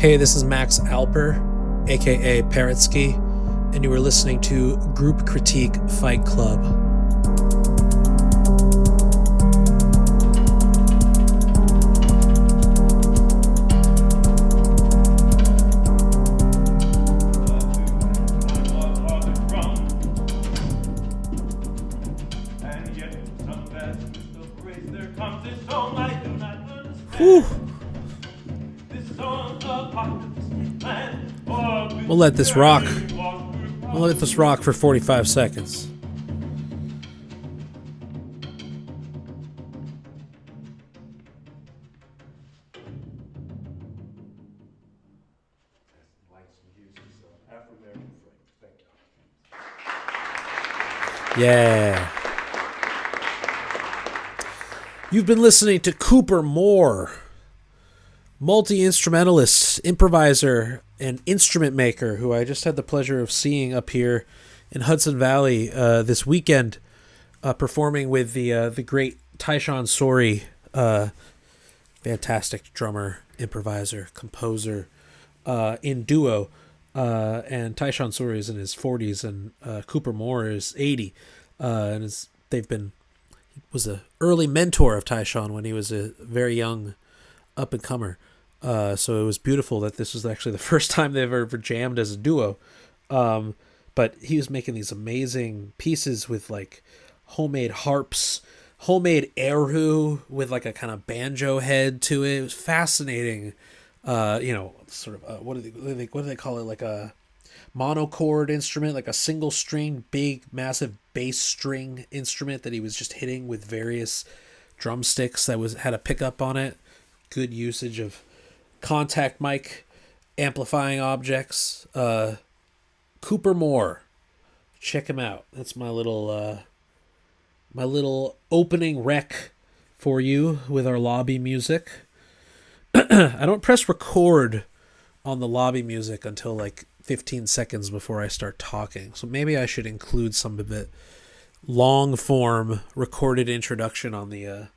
Hey, this is Max Alper, aka Parrotsky, and you are listening to Group Critique Fight Club. Whew. We'll let this rock. We'll let this rock for 45 seconds. Yeah. You've been listening to Cooper Moore, multi-instrumentalist, improviser, and instrument maker, who I just had the pleasure of seeing up here in Hudson Valley this weekend, performing with the great Tyshawn Sorey, fantastic drummer, improviser, composer, in duo. And Tyshawn Sorey is in his 40s, and Cooper Moore is 80, and was an early mentor of Tyshawn when he was a very young up-and-comer. So it was beautiful that this was actually the first time they've ever jammed as a duo. But he was making these amazing pieces with like homemade harps, homemade eru with like a kind of banjo head to it. It was fascinating. Sort of what do they call it? Like a monochord instrument, like a single string, big, massive bass string instrument that he was just hitting with various drumsticks that had a pickup on it. Good usage of contact mic amplifying objects. Cooper Moore, check him out. That's my little opening rec for you with our lobby music. I don't press record on the lobby music until like 15 seconds before I start talking, so maybe I should include some of it long form recorded introduction on the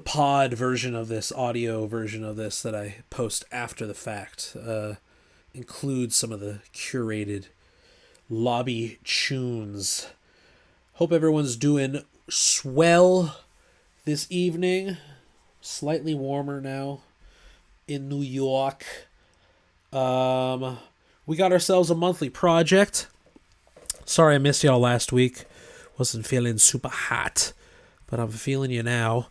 pod version of this, audio version of this that I post after the fact. Includes some of the curated lobby tunes. Hope everyone's doing swell this evening. Slightly warmer now in New York. We got ourselves a monthly project. Sorry I missed y'all last week. Wasn't feeling super hot, but I'm feeling you now.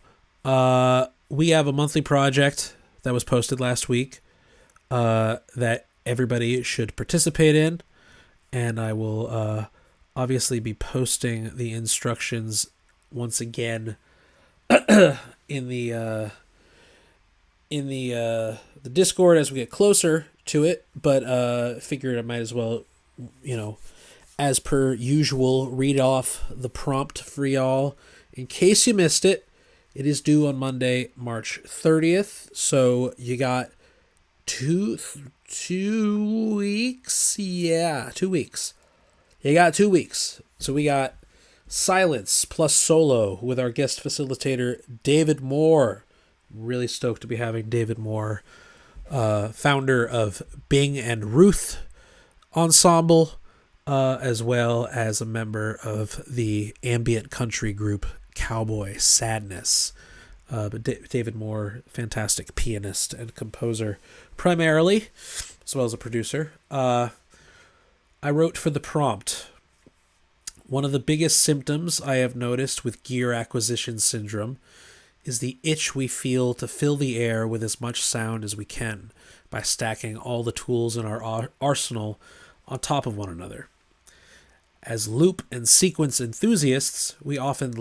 We have a monthly project that was posted last week that everybody should participate in, and I will obviously be posting the instructions once again in the Discord as we get closer to it, but figured I might as well, as per usual, read off the prompt for y'all in case you missed it. It is due on Monday, March 30th, so you got two weeks? Yeah, 2 weeks. You got 2 weeks. So we got Silence plus Solo with our guest facilitator, David Moore. Really stoked to be having David Moore, founder of Bing and Ruth Ensemble, as well as a member of the ambient country group Cowboy Sadness. But David Moore, fantastic pianist and composer primarily, as well as a producer. I wrote for the prompt. One of the biggest symptoms I have noticed with gear acquisition syndrome is the itch we feel to fill the air with as much sound as we can by stacking all the tools in our arsenal on top of one another. As loop and sequence enthusiasts, we often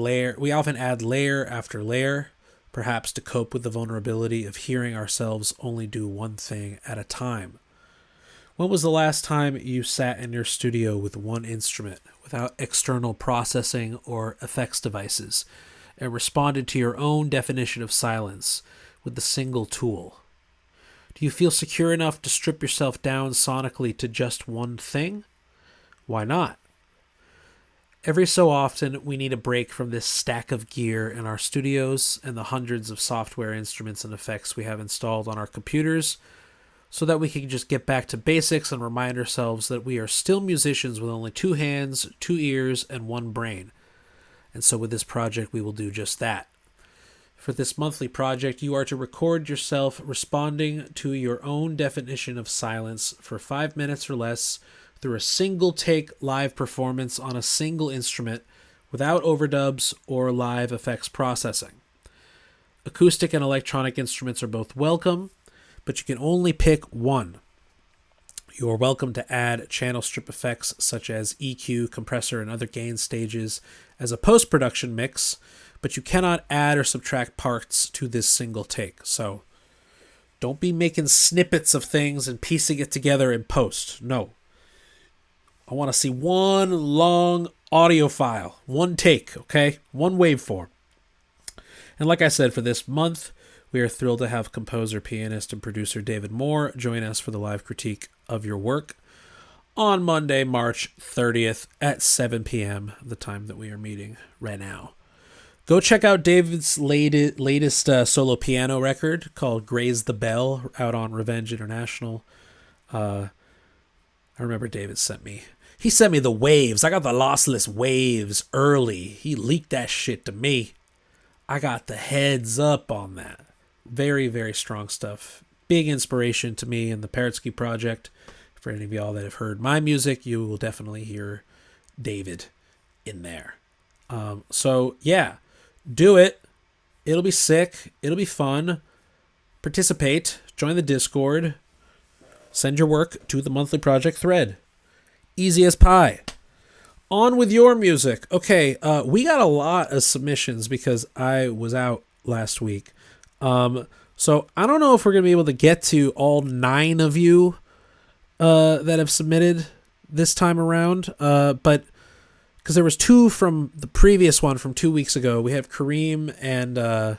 add layer after layer, perhaps to cope with the vulnerability of hearing ourselves only do one thing at a time. When was the last time you sat in your studio with one instrument, without external processing or effects devices, and responded to your own definition of silence with the single tool? Do you feel secure enough to strip yourself down sonically to just one thing? Why not? Every so often, we need a break from this stack of gear in our studios and the hundreds of software instruments and effects we have installed on our computers, so that we can just get back to basics and remind ourselves that we are still musicians with only 2 hands, 2 ears, and 1 brain. And so with this project, we will do just that. For this monthly project, you are to record yourself responding to your own definition of silence for 5 minutes or less through a single take live performance on a single instrument without overdubs or live effects processing. Acoustic and electronic instruments are both welcome, but you can only pick one. You are welcome to add channel strip effects such as EQ, compressor, and other gain stages as a post-production mix, but you cannot add or subtract parts to this single take. So don't be making snippets of things and piecing it together in post. No. I want to see one long audio file, one take, okay? One waveform. And like I said, for this month, we are thrilled to have composer, pianist, and producer David Moore join us for the live critique of your work on Monday, March 30th at 7 p.m., the time that we are meeting right now. Go check out David's latest solo piano record called Graze the Bell, out on Revenge International. I remember David sent me the waves. I got the lossless waves early. He leaked that shit to me. I got the heads up on that. Very, very strong stuff. Big inspiration to me in the Parrotsky project. For any of y'all that have heard my music, you will definitely hear David in there. So, yeah. Do it. It'll be sick. It'll be fun. Participate. Join the Discord. Send your work to the monthly project thread. Easy as pie. On with your music. Okay, we got a lot of submissions because I was out last week. So I don't know if we're going to be able to get to all 9 of you that have submitted this time around. But because there was 2 from the previous one from 2 weeks ago. We have Karim and I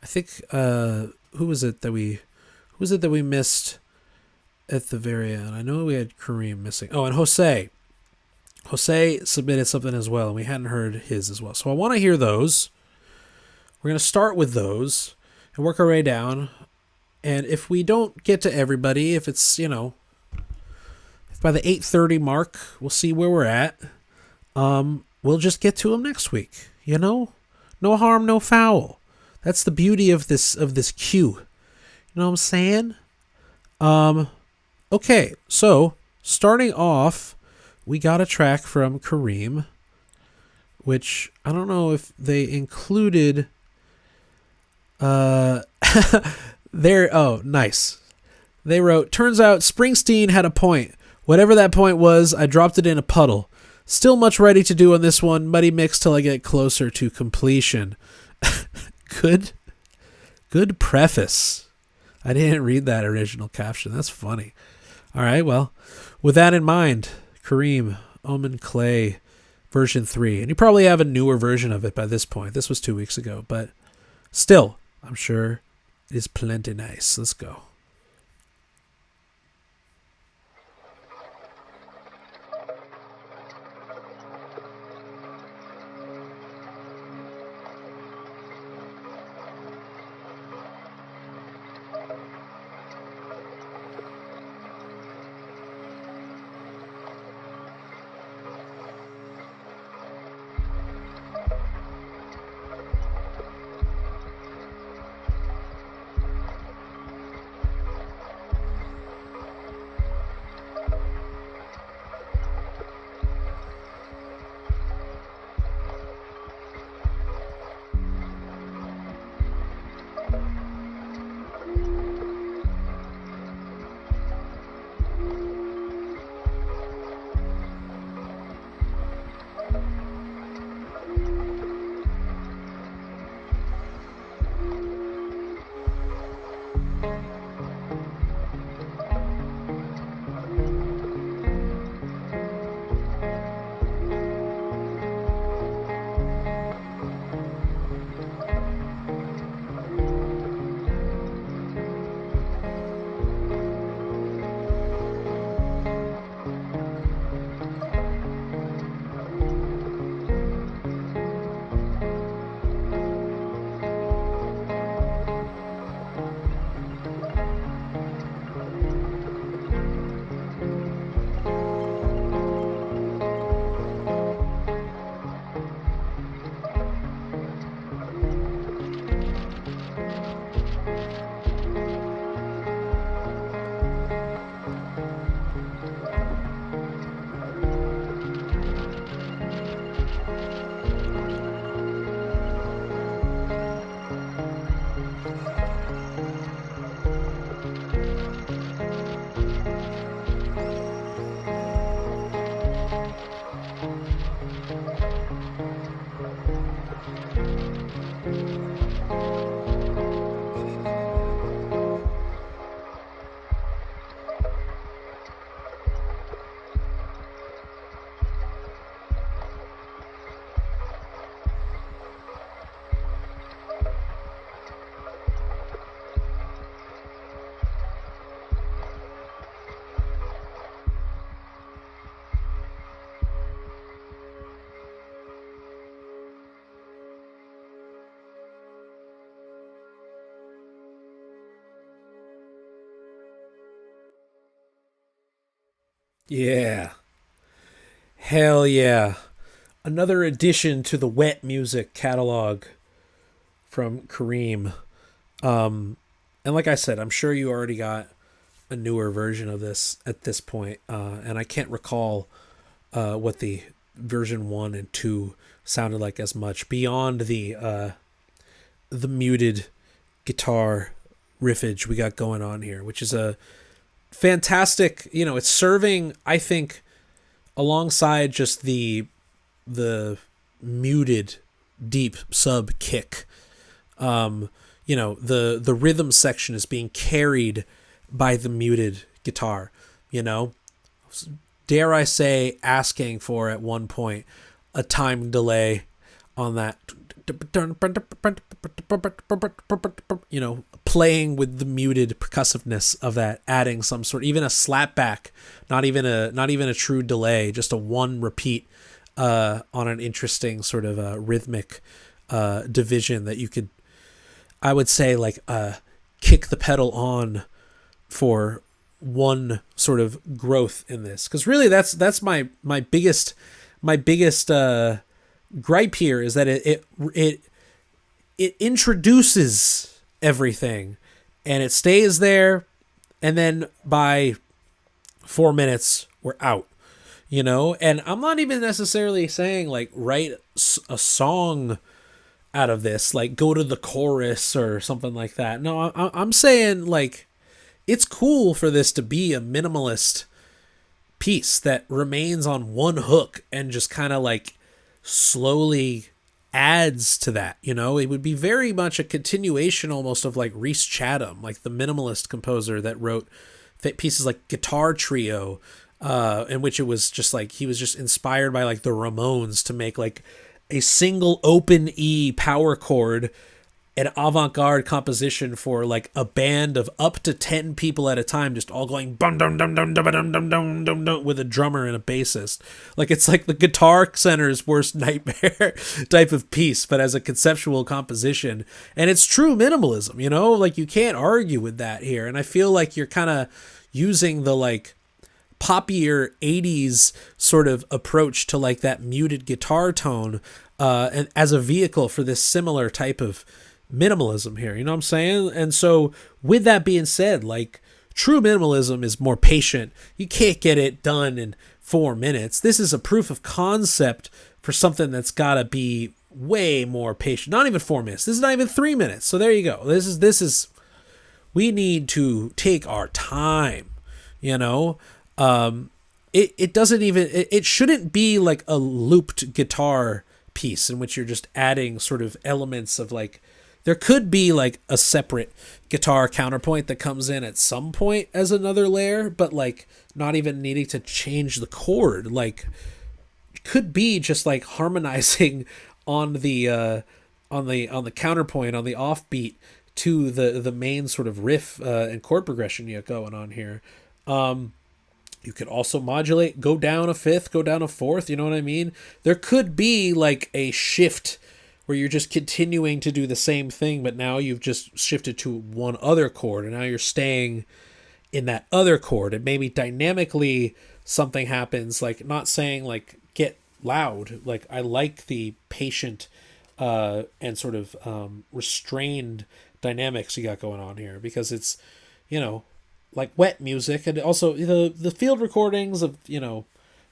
think who was it that we missed at the very end? I know we had Karim missing. Oh, and Jose. Jose submitted something as well, and we hadn't heard his as well. So I want to hear those. We're going to start with those and work our way down. And if we don't get to everybody, if it's, if by the 8:30 mark, we'll see where we're at. We'll just get to them next week, No harm, no foul. That's the beauty of this queue. You know what I'm saying? Okay, so starting off, we got a track from Karim, which I don't know if they included oh, nice. They wrote, "Turns out Springsteen had a point. Whatever that point was, I dropped it in a puddle. Still much ready to do on this one. Muddy mix till I get closer to completion." Good preface. I didn't read that original caption. That's funny. All right, well, with that in mind, Karim, Omen Clay, version 3. And you probably have a newer version of it by this point. This was 2 weeks ago, but still, I'm sure it is plenty nice. Let's go. Yeah. Hell yeah. Another addition to the wet music catalog from Karim. And like I said, I'm sure you already got a newer version of this at this point, and I can't recall what the version 1 and 2 sounded like as much beyond the muted guitar riffage we got going on here, which is a fantastic, it's serving, I think, alongside just the muted deep sub kick. The rhythm section is being carried by the muted guitar, dare I say, asking for at one point a time delay on that, playing with the muted percussiveness of that, adding some sort, even a slapback, not even a true delay, just a one repeat on an interesting sort of rhythmic division that you could, I would say, like kick the pedal on for one sort of growth in this, because really that's my biggest gripe here, is that it introduces everything and it stays there, and then by 4 minutes we're out, and I'm not even necessarily saying like write a song out of this, like go to the chorus or something like that. No, I'm saying like it's cool for this to be a minimalist piece that remains on one hook and just kind of like slowly adds to that. It would be very much a continuation almost of like Rhys Chatham, like the minimalist composer that wrote pieces like Guitar Trio, in which it was just like he was just inspired by like the Ramones to make like a single open E power chord, an avant-garde composition for like a band of up to 10 people at a time, just all going bum dum dum dum dum dum dum dum dum dum with a drummer and a bassist. Like it's like the Guitar Center's worst nightmare type of piece, but as a conceptual composition. And it's true minimalism, like you can't argue with that here. And I feel like you're kind of using the like poppier 80s sort of approach to like that muted guitar tone and as a vehicle for this similar type of minimalism here, you know what I'm saying? And so with that being said, like true minimalism is more patient. You can't get it done in 4 minutes. This is a proof of concept for something that's got to be way more patient. Not even 4 minutes. This is not even 3 minutes. So there you go. This is we need to take our time, it doesn't even, it shouldn't be like a looped guitar piece in which you're just adding sort of elements of like, there could be like a separate guitar counterpoint that comes in at some point as another layer, but like not even needing to change the chord, like could be just like harmonizing on the counterpoint, on the offbeat to the main sort of riff and chord progression you got going on here. You could also modulate, go down a fifth, go down a fourth, you know what I mean? There could be like a shift where you're just continuing to do the same thing, but now you've just shifted to one other chord, and now you're staying in that other chord, and maybe dynamically something happens, like not saying like get loud, like I like the patient and sort of restrained dynamics you got going on here, because it's, like wet music, and also the field recordings of,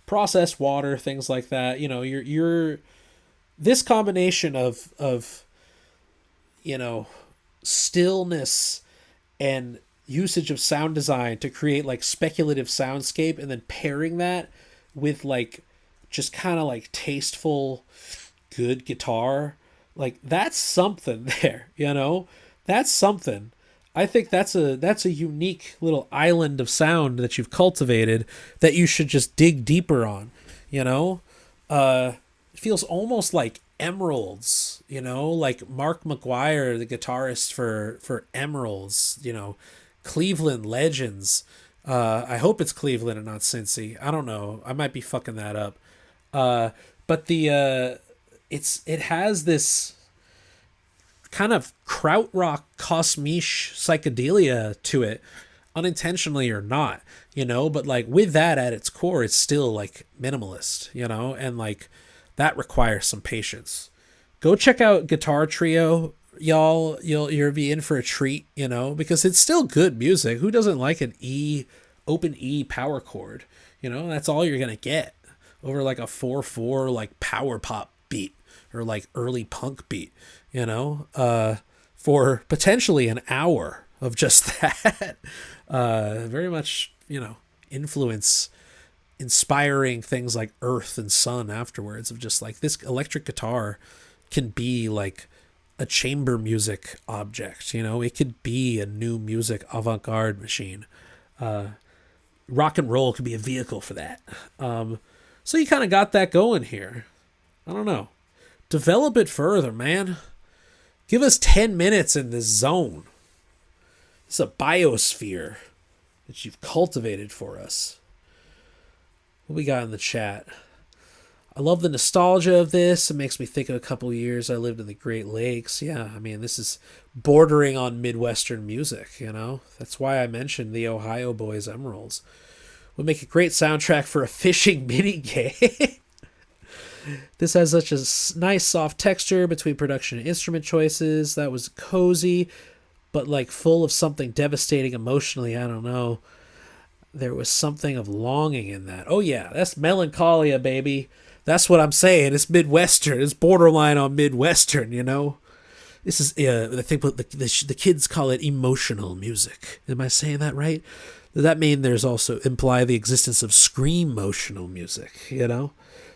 processed water, things like that, you're this combination of stillness and usage of sound design to create like speculative soundscape, and then pairing that with like just kind of like tasteful good guitar, like that's something there, that's something. I think that's a unique little island of sound that you've cultivated that you should just dig deeper on, it feels almost like Emeralds, like Mark McGuire, the guitarist for Emeralds, Cleveland Legends. I hope it's Cleveland and not Cincy. I don't know. I might be fucking that up. But it has this kind of krautrock cosmiche psychedelia to it, unintentionally or not, but like with that at its core, it's still like minimalist, and like that requires some patience. Go check out Guitar Trio, y'all. You'll be in for a treat, because it's still good music. Who doesn't like an open E power chord? That's all you're gonna get over like a 4/4 like power pop beat or like early punk beat, for potentially an hour of just that. Very much, inspiring things like Earth and Sun afterwards, of just like this electric guitar can be like a chamber music object, it could be a new music avant-garde machine. Rock and roll could be a vehicle for that. So you kind of got that going here. I don't know. Develop it further, man. Give us 10 minutes in this zone. It's a biosphere that you've cultivated for us. What we got in the chat? I love the nostalgia of this. It makes me think of a couple years I lived in the Great Lakes. Yeah, I mean, this is bordering on Midwestern music, That's why I mentioned the Ohio Boys Emeralds. Would make a great soundtrack for a fishing mini game. This has such a nice soft texture between production and instrument choices. That was cozy, but like full of something devastating emotionally. I don't know. There was something of longing in that. Oh yeah, that's melancholia, baby. That's what I'm saying. It's Midwestern. It's borderline on Midwestern, This is, I think the kids call it emotional music. Am I saying that right? Does that mean there's also imply the existence of scream-motional music,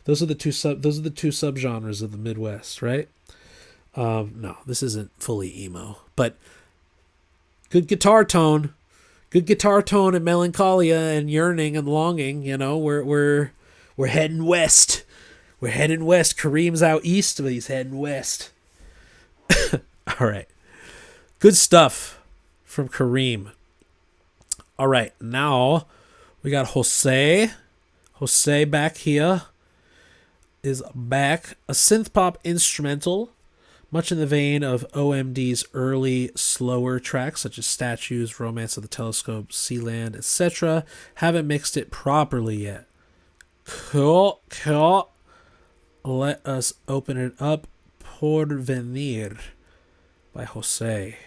Those are the two subgenres of the Midwest, right? No, this isn't fully emo, but good guitar tone and melancholia and yearning and longing. We're heading west. We're heading west. Karim's out east, but he's heading west. All right, good stuff from Karim. All right, now we got Jose. Jose back here. Is back. A synth pop instrumental, much in the vein of OMD's early slower tracks such as Statues, Romance of the Telescope, Sealand, etc. Haven't mixed it properly yet. Cool. Let us open it up. Porvenir by Jose.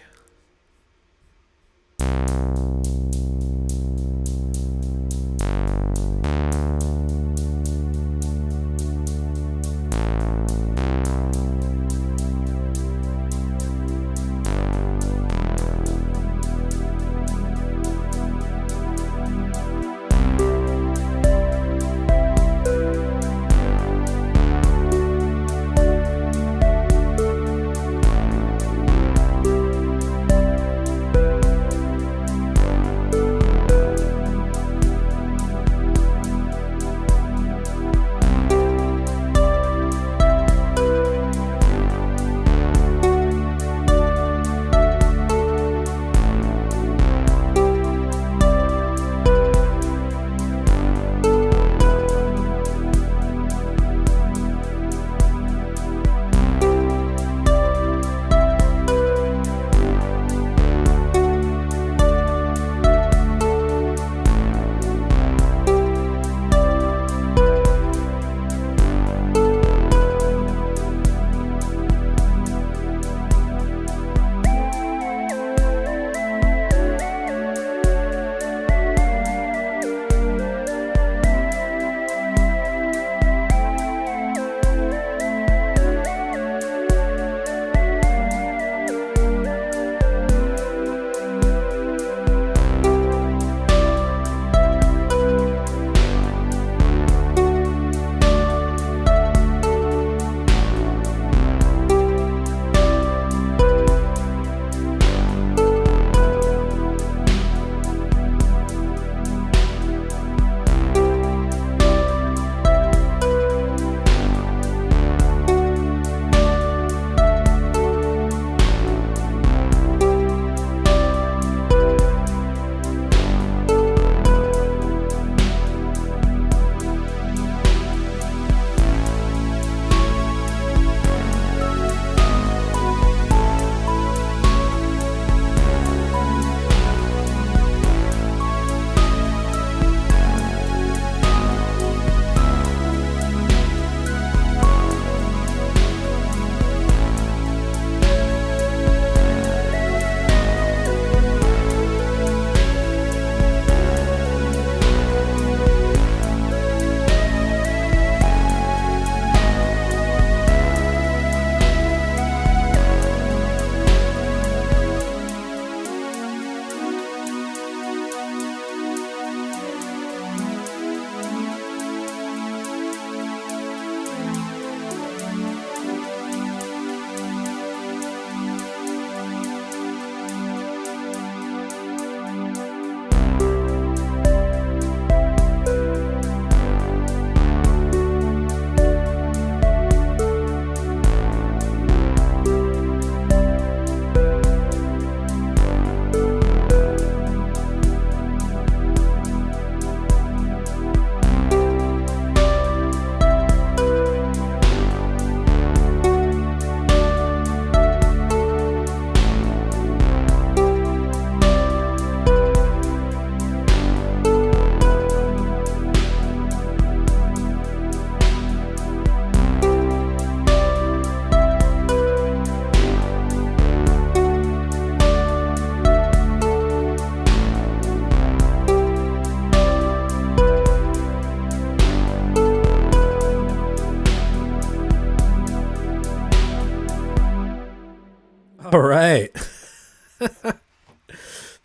All right.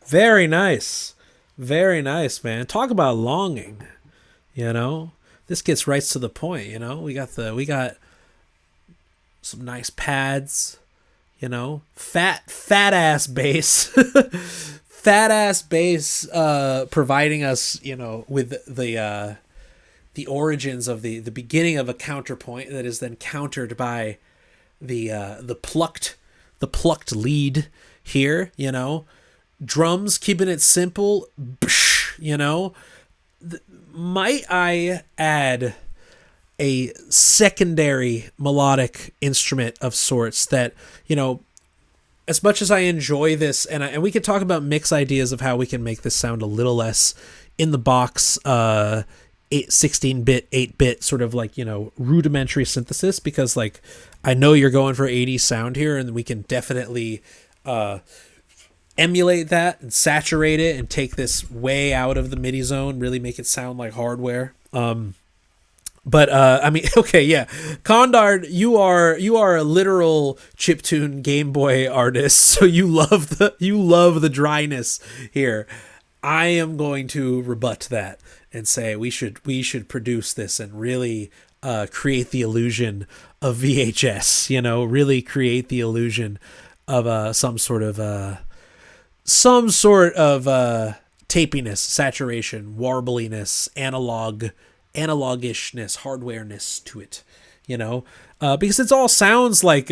Very nice. Very nice, man. Talk about longing, you know? This gets right to the point, you know? We got some nice pads, you know? Fat ass bass. Fat ass bass providing us, you know, with the origins of the beginning of a counterpoint that is then countered by the plucked lead here, you know. Drums keeping it simple, you know. Might I add a secondary melodic instrument of sorts that, you know, as much as I enjoy this, and we could talk about mix ideas of how we can make this sound a little less in the box 16-bit, 8-bit sort of like, you know, rudimentary synthesis, because like I know you're going for 80s sound here, and we can definitely emulate that and saturate it and take this way out of the MIDI zone, really make it sound like hardware. But I mean, okay, yeah, Condard, you are a literal chiptune Game Boy artist, so you love the dryness here. I am going to rebut that and say we should produce this and really create the illusion of VHS. You know, really create the illusion of some sort of tapiness, saturation, warbliness, analogishness, hardwareness to it, you know, because it all sounds like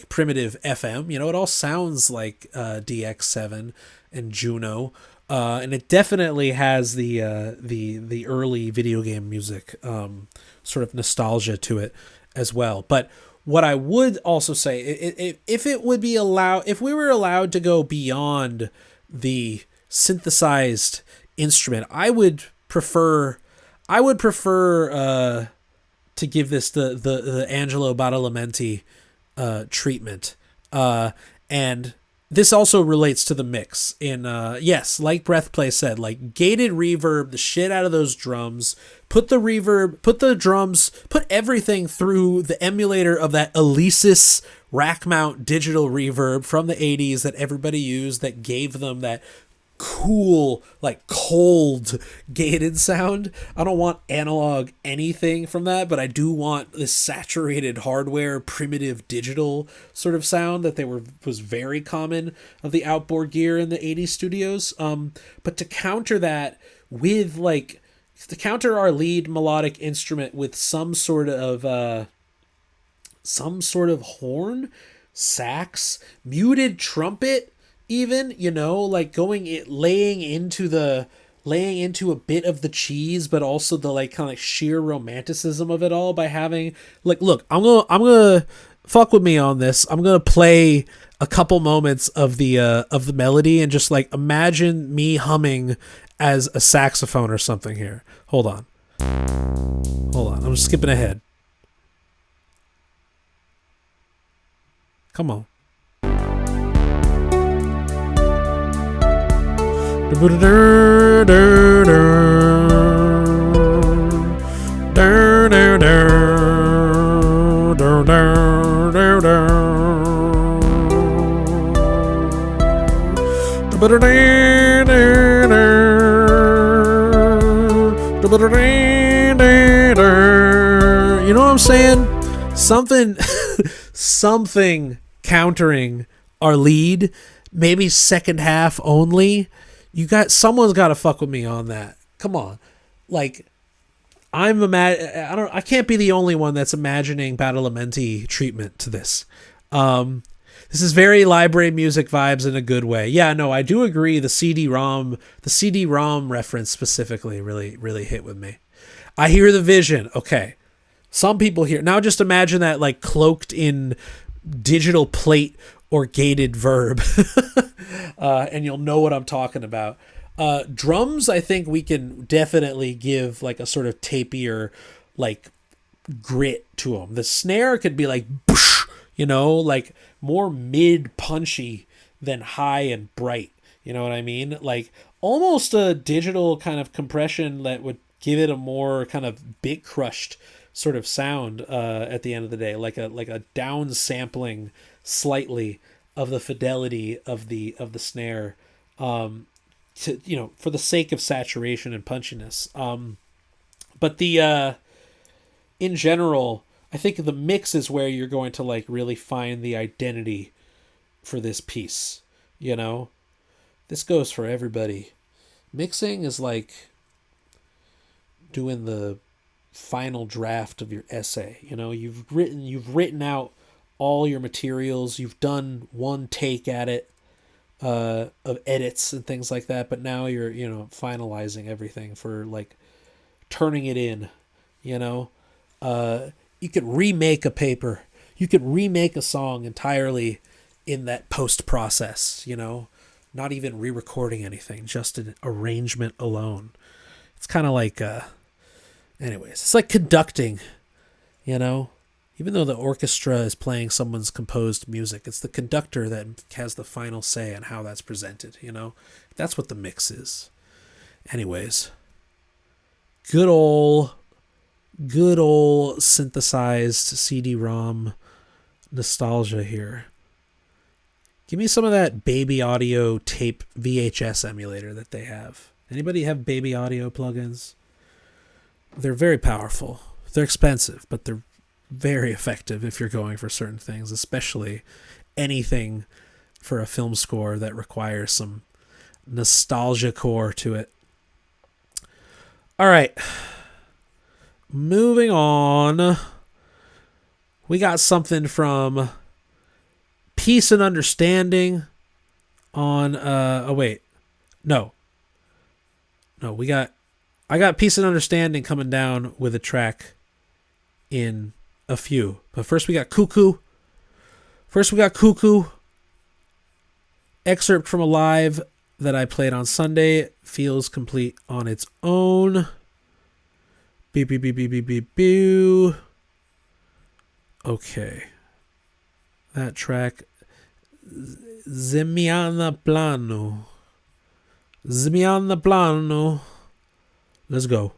primitive FM, you know, it all sounds like DX7 and Juno, and it definitely has the early video game music sort of nostalgia to it as well. But what I would also say, if we were allowed to go beyond the synthesized instrument, I would prefer to give this the Angelo Badalamenti treatment, and this also relates to the mix in yes, like Breathplay said, like gated reverb the shit out of those drums, put the reverb, put the drums, put everything through the emulator of that Alesis rack mount digital reverb from the 80s that everybody used, that gave them that cool, like cold gated sound. I don't want analog anything from that, but I do want this saturated hardware primitive digital sort of sound that was very common of the outboard gear in the 80s studios. But to counter that with to counter our lead melodic instrument with some sort of horn, sax, muted trumpet, even, you know, like laying into a bit of the cheese, but also the like kind of like sheer romanticism of it all by having like, look, I'm gonna fuck with me on this. I'm gonna play a couple moments of the melody and just like imagine me humming as a saxophone or something here. Hold on. I'm just skipping ahead. Come on. You know what I'm saying? Something countering our lead, maybe second half only. Someone's got to fuck with me on that. Come on. Like, I can't be the only one that's imagining Badalamenti treatment to this. This is very library music vibes in a good way. Yeah, no, I do agree. The CD-ROM reference specifically really, really hit with me. I hear the vision. Okay. Some people hear. Now just imagine that like cloaked in digital plate or gated verb. And you'll know what I'm talking about. Drums, I think we can definitely give like a sort of tapier, like grit to them. The snare could be like, you know, like more mid punchy than high and bright. You know what I mean? Like almost a digital kind of compression that would give it a more kind of bit crushed sort of sound at the end of the day, like a down sampling slightly of the fidelity of the snare, to, for the sake of saturation and punchiness. But the in general, I think the mix is where you're going to like really find the identity for this piece. This goes for everybody. Mixing is like doing the final draft of your essay. You've written out all your materials. You've done one take at it, of edits and things like that. But now you're, finalizing everything for like turning it in. You could remake a paper. You could remake a song entirely in that post process. Not even re-recording anything, just an arrangement alone. It's kind of like, anyways, it's like conducting, even though the orchestra is playing someone's composed music, it's the conductor that has the final say on how that's presented, That's what the mix is. Anyways, good old synthesized CD-ROM nostalgia here. Give me some of that Baby Audio tape VHS emulator that they have. Anybody have Baby Audio plugins? They're very powerful. They're expensive, but they're very effective if you're going for certain things, especially anything for a film score that requires some nostalgia core to it. All right. Moving on. We got something from Peace and Understanding on I got Peace and Understanding coming down with a track in a few. But first we got Kuku. Excerpt from a live that I played on Sunday. Feels complete on its own. Beep beep beep beep beep beep beep. Okay. That track, Zmiana Planu. Let's go.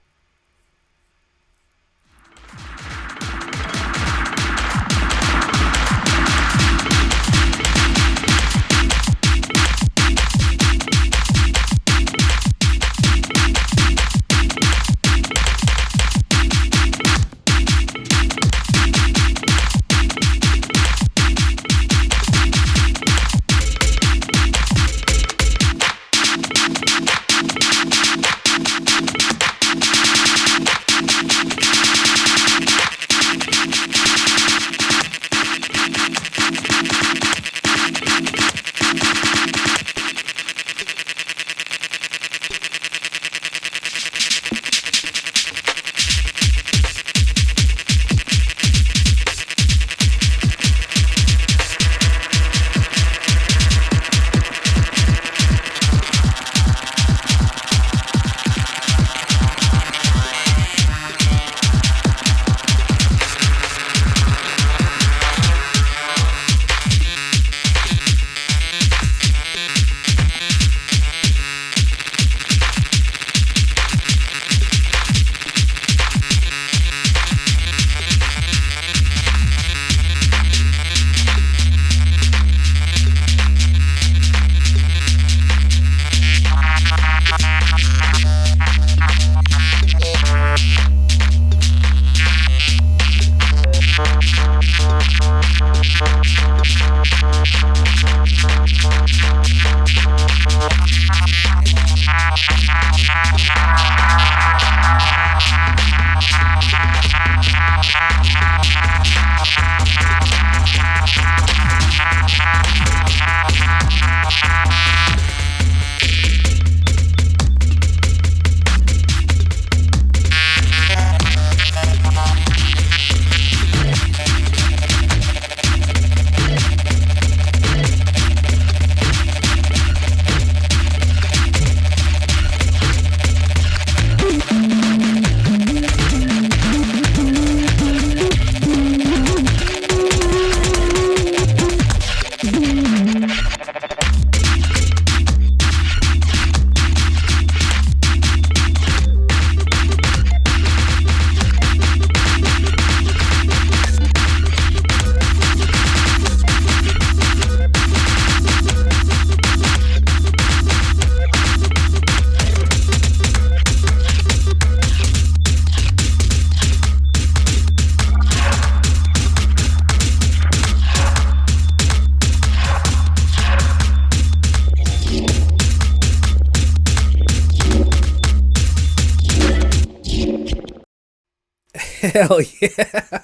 Hell yeah.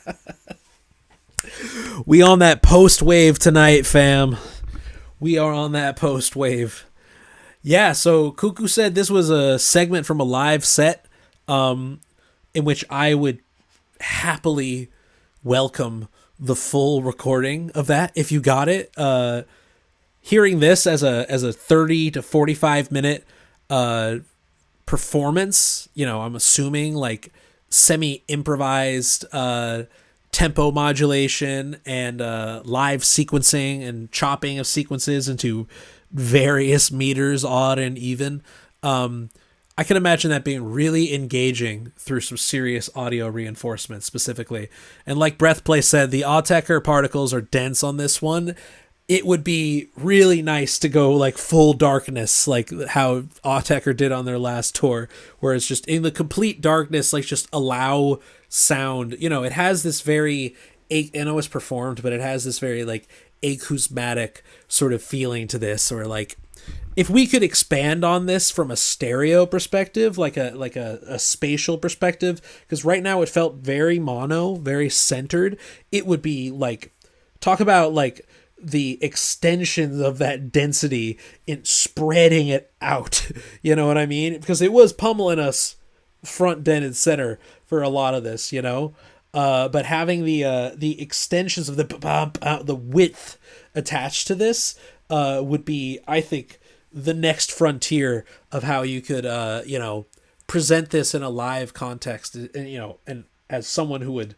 We on that post wave tonight, fam. We are on that post wave. Yeah, so Kuku said this was a segment from a live set in which I would happily welcome the full recording of that if you got it. Hearing this as a 30 to 45 minute performance, I'm assuming like semi-improvised tempo modulation and live sequencing and chopping of sequences into various meters, odd and even. I can imagine that being really engaging through some serious audio reinforcement specifically. And like Breathplay said, the Autechre particles are dense on this one. It would be really nice to go like full darkness, like how Autechre did on their last tour, where it's just in the complete darkness, like just allow sound. It has this very, I know it's performed, but it has this very like acousmatic sort of feeling to this, or like if we could expand on this from a stereo perspective, like a spatial perspective, because right now it felt very mono, very centered. It would be like, talk about like the extensions of that density in spreading it out. You know what I mean? Because it was pummeling us front, den, and center for a lot of this, but having the extensions of the width attached to this would be, I think, the next frontier of how you could present this in a live context, and as someone who would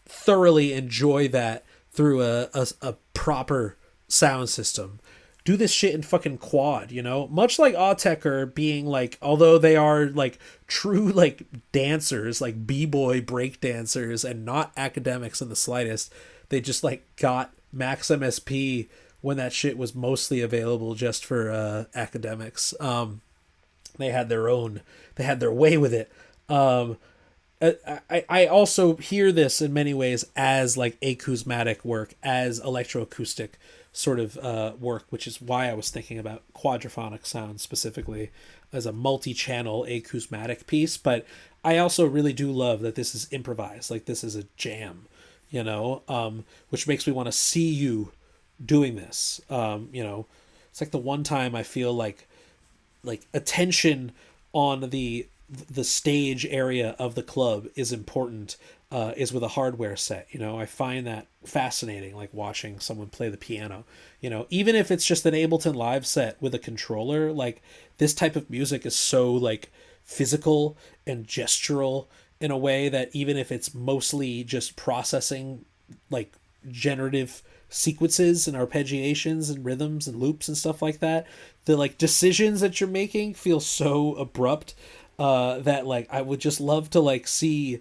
thoroughly enjoy that through a proper sound system. Do this shit in fucking quad, much like Autechre being like, although they are like true like dancers, like b-boy break dancers and not academics in the slightest, they just like got max MSP when that shit was mostly available just for academics. They had their way with it. I also hear this in many ways as like acousmatic work, as electroacoustic sort of work, which is why I was thinking about quadraphonic sound specifically as a multi-channel acousmatic piece. But I also really do love that this is improvised, like this is a jam, which makes me want to see you doing this. It's like the one time I feel like attention on the stage area of the club is important, is with a hardware set. I find that fascinating, like watching someone play the piano. Even if it's just an Ableton Live set with a controller, like this type of music is so like physical and gestural in a way that even if it's mostly just processing like generative sequences and arpeggiations and rhythms and loops and stuff like that, the like decisions that you're making feel so abrupt that like I would just love to like see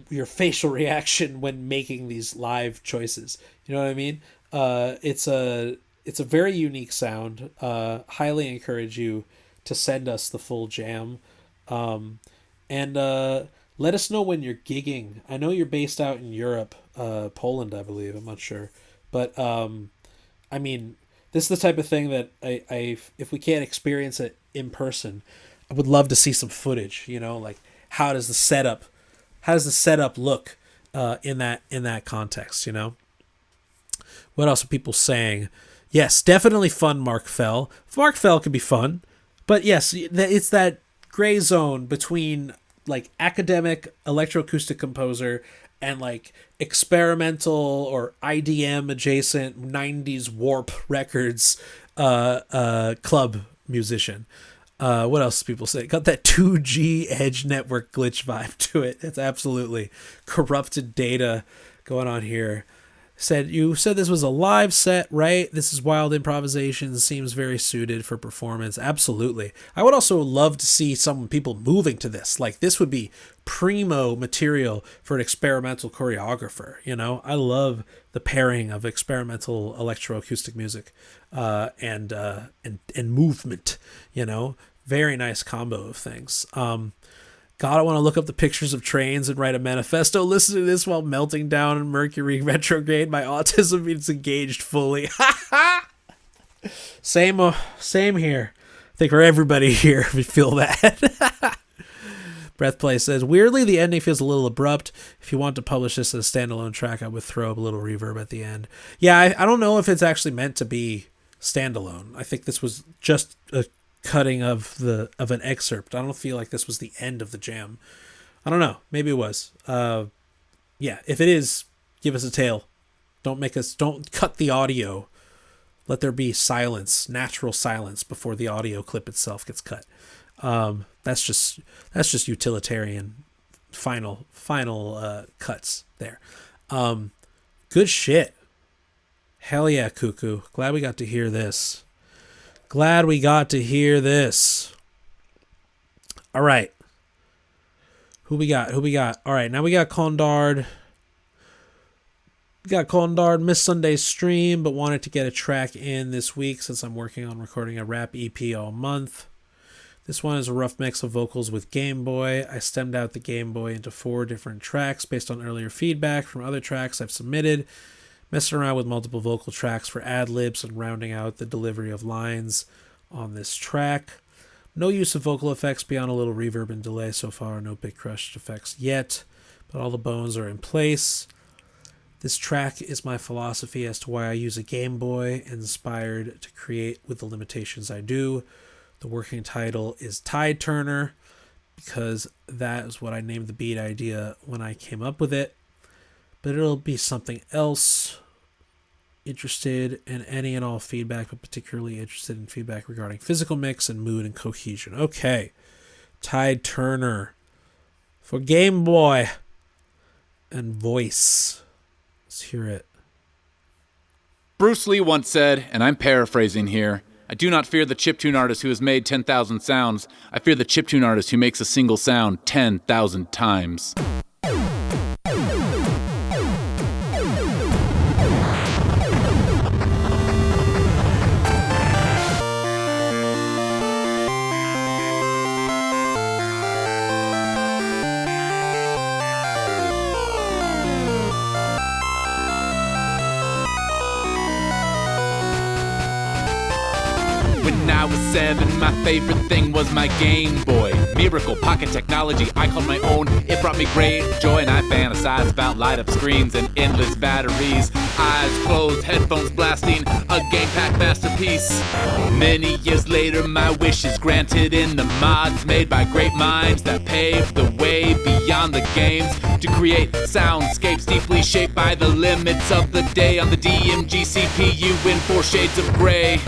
your facial reaction when making these live choices. You know what I mean? It's a very unique sound. Highly encourage you to send us the full jam, and let us know when you're gigging. I know you're based out in Europe, Poland, I believe. I'm not sure, but I mean, this is the type of thing that I if we can't experience it in person, I would love to see some footage. Like how does the setup look in that context? What else are people saying? Yes, definitely fun. Mark Fell could be fun, but yes, it's that gray zone between like academic electroacoustic composer and like experimental or IDM adjacent 90s warp records club musician. What else do people say? Got that 2G edge network glitch vibe to it. It's absolutely corrupted data going on here. You said this was a live set, right? This is wild improvisation. Seems very suited for performance. Absolutely. I would also love to see some people moving to this. Like this would be primo material for an experimental choreographer. I love the pairing of experimental electroacoustic music and movement. Very nice combo of things. God, I want to look up the pictures of trains and write a manifesto. Listen to this while melting down in Mercury retrograde. My autism is engaged fully. Same here. I think for everybody here, we feel that. Breathplay says, weirdly, the ending feels a little abrupt. If you want to publish this as a standalone track, I would throw up a little reverb at the end. Yeah, I don't know if it's actually meant to be standalone. I think this was just a cutting of an excerpt. I don't feel like this was the end of the jam. I don't know. Maybe it was. Yeah, if it is, give us a tale. Don't cut the audio. Let there be silence, natural silence before the audio clip itself gets cut. That's just utilitarian final cuts there. Good shit. Hell yeah, Kuku. Glad we got to hear this. All right. Who we got? All right, now we got Condard. Missed Sunday's stream, but wanted to get a track in this week since I'm working on recording a rap EP all month. This one is a rough mix of vocals with Game Boy. I stemmed out the Game Boy into 4 different tracks based on earlier feedback from other tracks I've submitted, messing around with multiple vocal tracks for ad-libs and rounding out the delivery of lines on this track. No use of vocal effects beyond a little reverb and delay so far, no big crushed effects yet, but all the bones are in place. This track is my philosophy as to why I use a Game Boy, inspired to create with the limitations I do. The working title is Tideturner, because that is what I named the beat idea when I came up with it. But it'll be something else. Interested in any and all feedback, but particularly interested in feedback regarding physical mix and mood and cohesion. Okay. Tideturner for Game Boy and voice. Let's hear it. Bruce Lee once said, and I'm paraphrasing here, I do not fear the chiptune artist who has made 10,000 sounds. I fear the chiptune artist who makes a single sound 10,000 times. When I was 7, my favorite thing was my Game Boy. Miracle pocket technology I called my own. It brought me great joy, and I fantasized about light-up screens and endless batteries. Eyes closed, headphones blasting, a game pack masterpiece. Many years later, my wish is granted in the mods made by great minds that paved the way beyond the games to create soundscapes deeply shaped by the limits of the day on the DMG CPU in 4 shades of gray.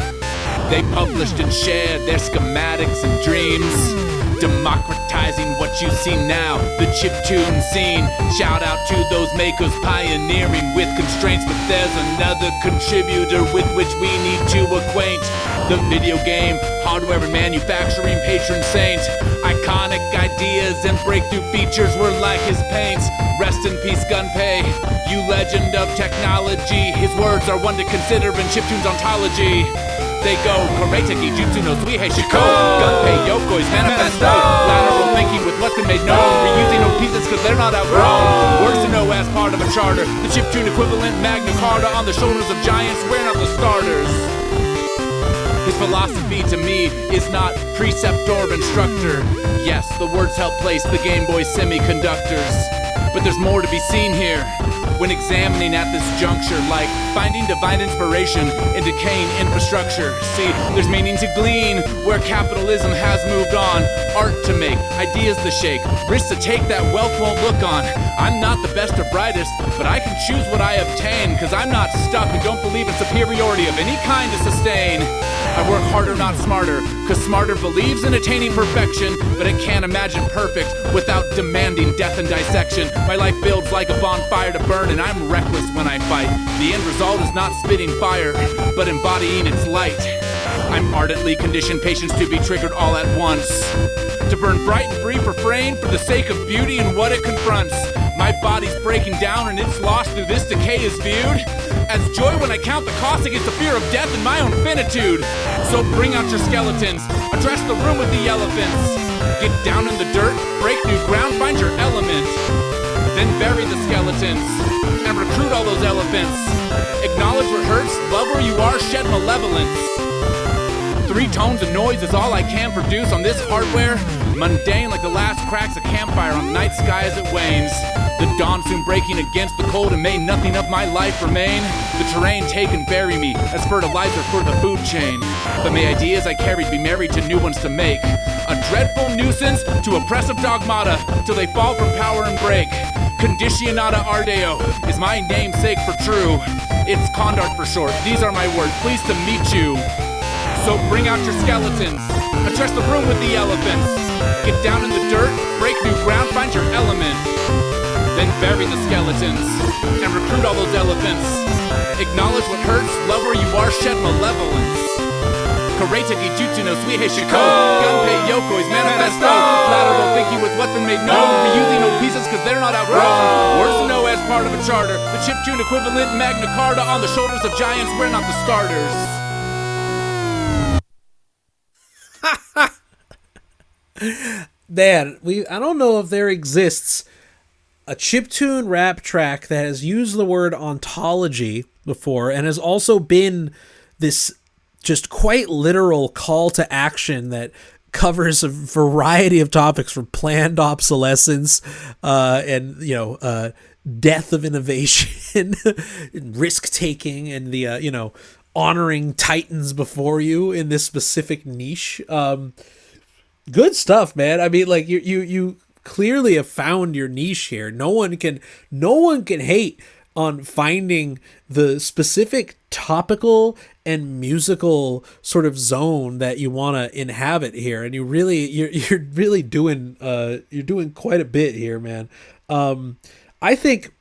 They published and shared their schematics and dreams, democratizing what you see now, the chiptune scene. Shout out to those makers pioneering with constraints, but there's another contributor with which we need to acquaint. The video game, hardware and manufacturing patron saint. Iconic ideas and breakthrough features were like his paints. Rest in peace, Gunpei, you legend of technology. His words are one to consider in chiptune's ontology. They go, Koreiteki, Jutsu no Suihei Shiko, Gunpei, Yokoi's manifesto, lateral thinking with what's been made known, reusing old pieces cause they're not outgrown, works to know as part of a charter, the chiptune equivalent Magna Carta on the shoulders of giants, we're not the starters. His philosophy to me is not precept or instructor. Yes, the words help place the Game Boy semiconductors, but there's more to be seen here. When examining at this juncture, like finding divine inspiration in decaying infrastructure. See, there's meaning to glean where capitalism has moved on. Art to make, ideas to shake, risks to take that wealth won't look on. I'm not the best or brightest, but I can choose what I obtain, cause I'm not stuck and don't believe in superiority of any kind to sustain. I work harder, not smarter, cause smarter believes in attaining perfection, but it can't imagine perfect without demanding death and dissection. My life builds like a bonfire to burn, and I'm reckless when I fight. The end result is not spitting fire, but embodying its light. I'm ardently conditioned patience to be triggered all at once, to burn bright and free for frame for the sake of beauty and what it confronts. My body's breaking down and its loss through this decay is viewed as joy when I count the cost against the fear of death and my own finitude. So bring out your skeletons, address the room with the elephants. Get down in the dirt, break new ground, find your element. Then bury the skeletons and recruit all those elephants. Acknowledge what hurts, love where you are, shed malevolence. 3 tones of noise is all I can produce on this hardware. Mundane like the last cracks of campfire on the night sky as it wanes. The dawn soon breaking against the cold, and may nothing of my life remain. The terrain take and bury me as fertilizer for the food chain. But may ideas I carried be married to new ones to make a dreadful nuisance to oppressive dogmata till they fall from power and break. Conditionata ardeo is my namesake for true. It's Condard for short. These are my words. Pleased to meet you. So bring out your skeletons. Address the room with the elephants. Get down in the dirt, break new ground, find your element. Then bury the skeletons and recruit all those elephants. Acknowledge what hurts, love where you are, shed malevolence. Karate Gijutsu no Suihei Shiko, Gunpei Yokoi's manifesto. Lateral thinking with weapon made known, reusing no pieces cause they're not outgrown. Words to know as part of a charter, the chiptune equivalent Magna Carta on the shoulders of giants, we're not the starters. Man, I don't know if there exists a chiptune rap track that has used the word ontology before and has also been this just quite literal call to action that covers a variety of topics from planned obsolescence and death of innovation, risk taking, and the honoring titans before you in this specific niche. Good stuff, man. I mean, like you clearly have found your niche here. No one can hate on finding the specific topical and musical sort of zone that you want to inhabit here, and you're really doing quite a bit here, man. I think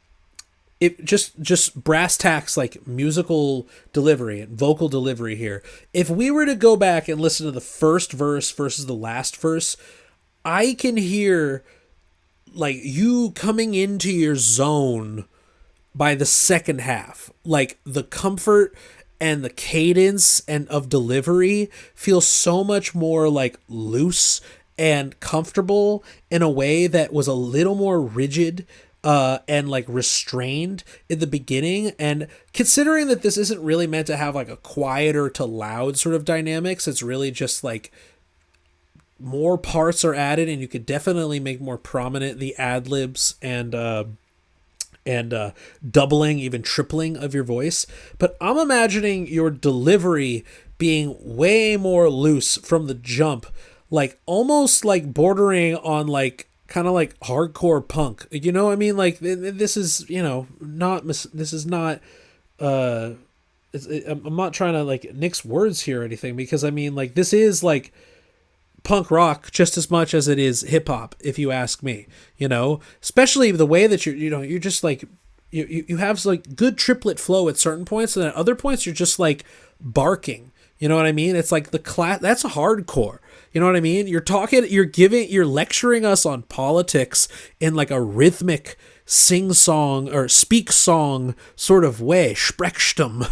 it just brass tacks, like musical delivery and vocal delivery here. If we were to go back and listen to the first verse versus the last verse, I can hear like you coming into your zone by the second half. Like the comfort and the cadence and of delivery feels so much more like loose and comfortable in a way that was a little more rigid and like restrained in the beginning. And considering that this isn't really meant to have like a quieter to loud sort of dynamics, it's really just like more parts are added, and you could definitely make more prominent the ad-libs and doubling, even tripling of your voice. But I'm imagining your delivery being way more loose from the jump, like almost like bordering on like kind of like hardcore punk. You know what I mean? Like this is, not, this is not, I'm not trying to like nix words here or anything, because I mean, like, this is like punk rock just as much as it is hip hop, if you ask me, especially the way that you're just like, you have like good triplet flow at certain points, and at other points you're just like barking. You know what I mean? It's like that's hardcore. You know what I mean? You're lecturing us on politics in like a rhythmic sing-song or speak-song sort of way. Sprechstum,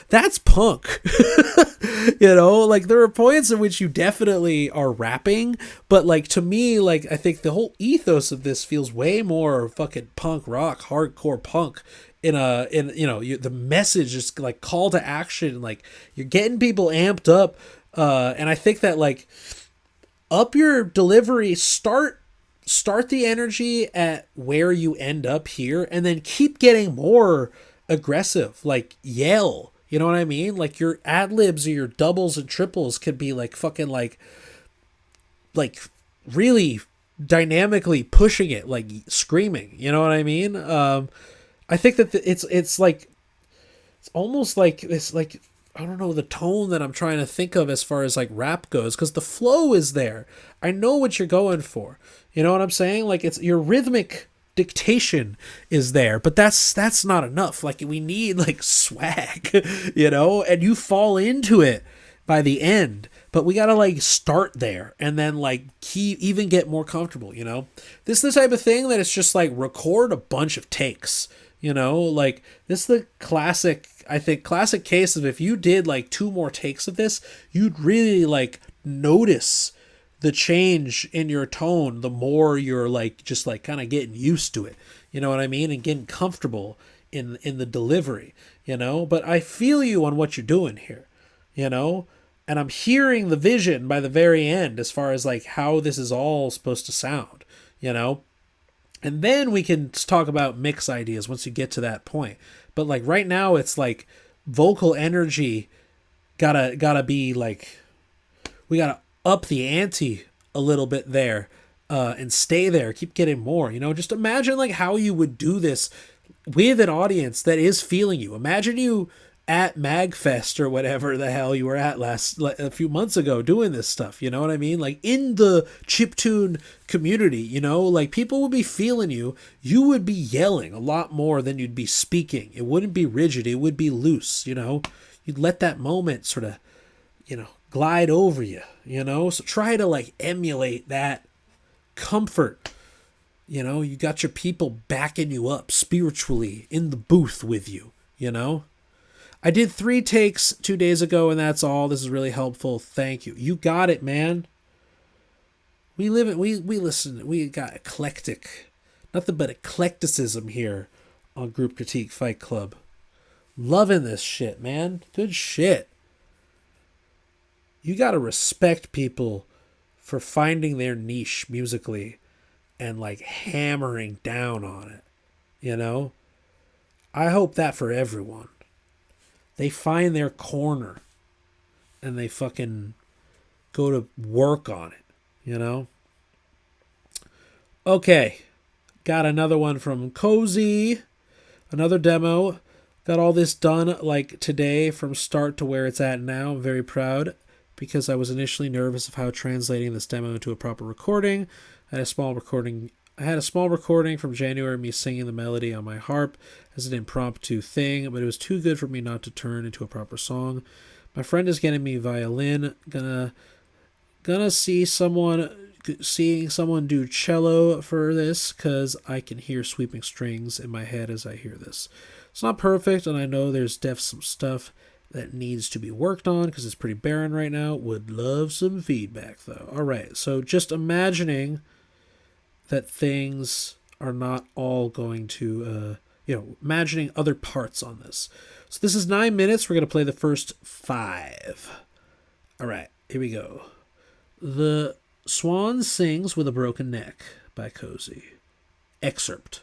that's punk. Like there are points in which you definitely are rapping, but like to me, like I think the whole ethos of this feels way more fucking punk rock, hardcore punk. The message is like call to action, like you're getting people amped up, and I think that like up your delivery, start the energy at where you end up here, and then keep getting more aggressive, like yell. You know what I mean? Like your ad-libs or your doubles and triples could be like fucking like really dynamically pushing it, like screaming. You know what I mean? I think that it's like, it's almost like this, like, I don't know the tone that I'm trying to think of as far as like rap goes, because the flow is there. I know what you're going for. You know what I'm saying? Like it's your rhythmic dictation is there, but that's not enough. Like we need like swag, and you fall into it by the end, but we got to like start there and then like even get more comfortable. This is the type of thing that it's just like record a bunch of takes. Like this is the classic case of if you did like 2 more takes of this, you'd really like notice the change in your tone the more you're like just like kind of getting used to it. You know what I mean? And getting comfortable in the delivery, but I feel you on what you're doing here. And I'm hearing the vision by the very end as far as like how this is all supposed to sound, you know? And then we can talk about mix ideas once you get to that point. But like right now it's like vocal energy gotta be like, we gotta up the ante a little bit there, and stay there, keep getting more, you know? Just imagine like how you would do this with an audience that is feeling you. Imagine you at MagFest or whatever the hell you were at a few months ago doing this stuff, you know what I mean? Like in the chiptune community, you know, like people would be feeling you. You would be yelling a lot more than you'd be speaking. It wouldn't be rigid. It would be loose, you know? You'd let that moment sort of, you know, glide over you, you know? So try to like emulate that comfort. You know, you got your people backing you up spiritually in the booth with you, you know? I did 3 takes 2 days ago, and that's all. This is really helpful. Thank you. You got it, man. We live it. We listen. We got eclectic. Nothing but eclecticism here on Group Critique Fight Club. Loving this shit, man. Good shit. You got to respect people for finding their niche musically and like hammering down on it, you know? I hope that for everyone. They find their corner and they fucking go to work on it, you know? Okay. Got another one from Cozy. Another demo. Got all this done like today from start to where it's at now. I'm very proud because I was initially nervous of how translating this demo into a proper recording. I had a small recording from January, me singing the melody on my harp as an impromptu thing, but it was too good for me not to turn into a proper song. My friend is getting me violin. Gonna seeing someone do cello for this because I can hear sweeping strings in my head as I hear this. It's not perfect, and I know there's some stuff that needs to be worked on because it's pretty barren right now. Would love some feedback though. All right, so just imagining that things are not all going to, imagining other parts on this. So this is 9 minutes. We're going to play the first 5. All right, here we go. The Swan Sings with a Broken Neck by Cozy. Excerpt.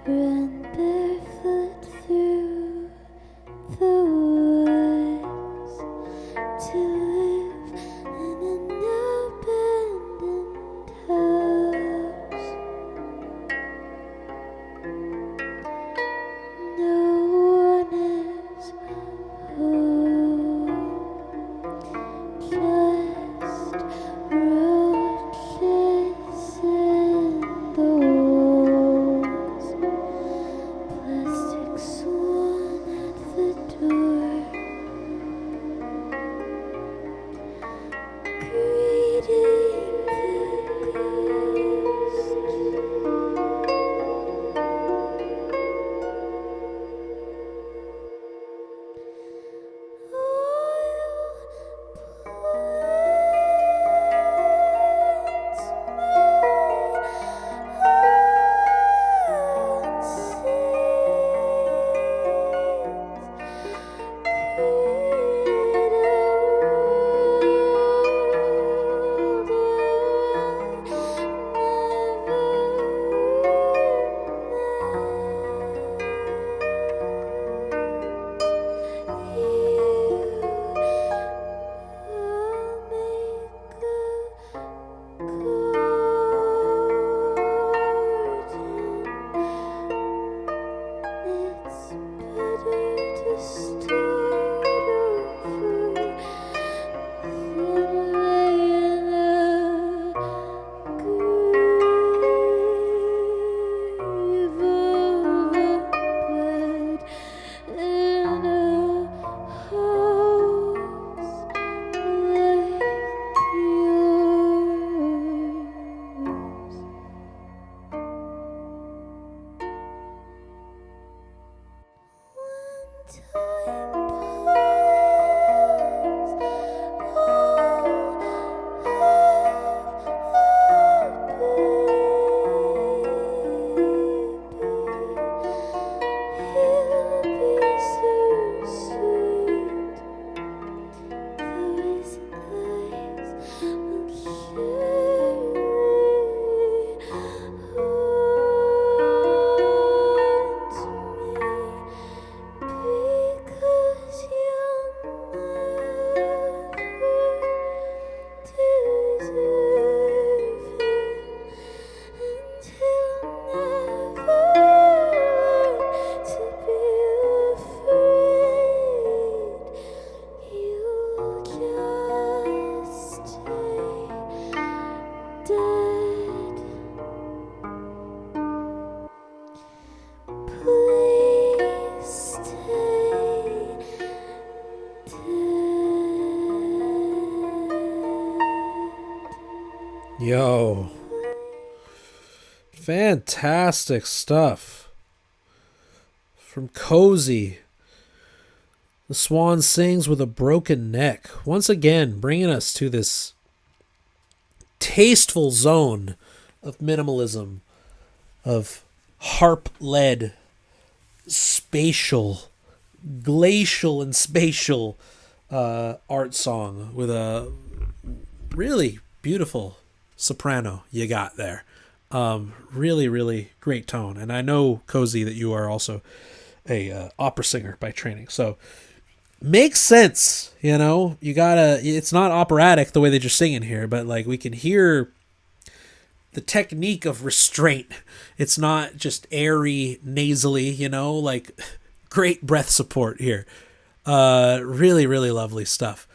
Run barefoot through the woods. Yo. Fantastic stuff. From Cozy. The Swan Sings with a Broken Neck. Once again, bringing us to this tasteful zone of minimalism, of harp-led, spatial, glacial and spatial art song with a really beautiful soprano you got there. Really, really great tone. And I know, Cozy, that you are also a opera singer by training. So makes sense, you know? You gotta, it's not operatic the way that you're singing here, but like we can hear the technique of restraint. It's not just airy, nasally, you know, like great breath support here. Really, really lovely stuff.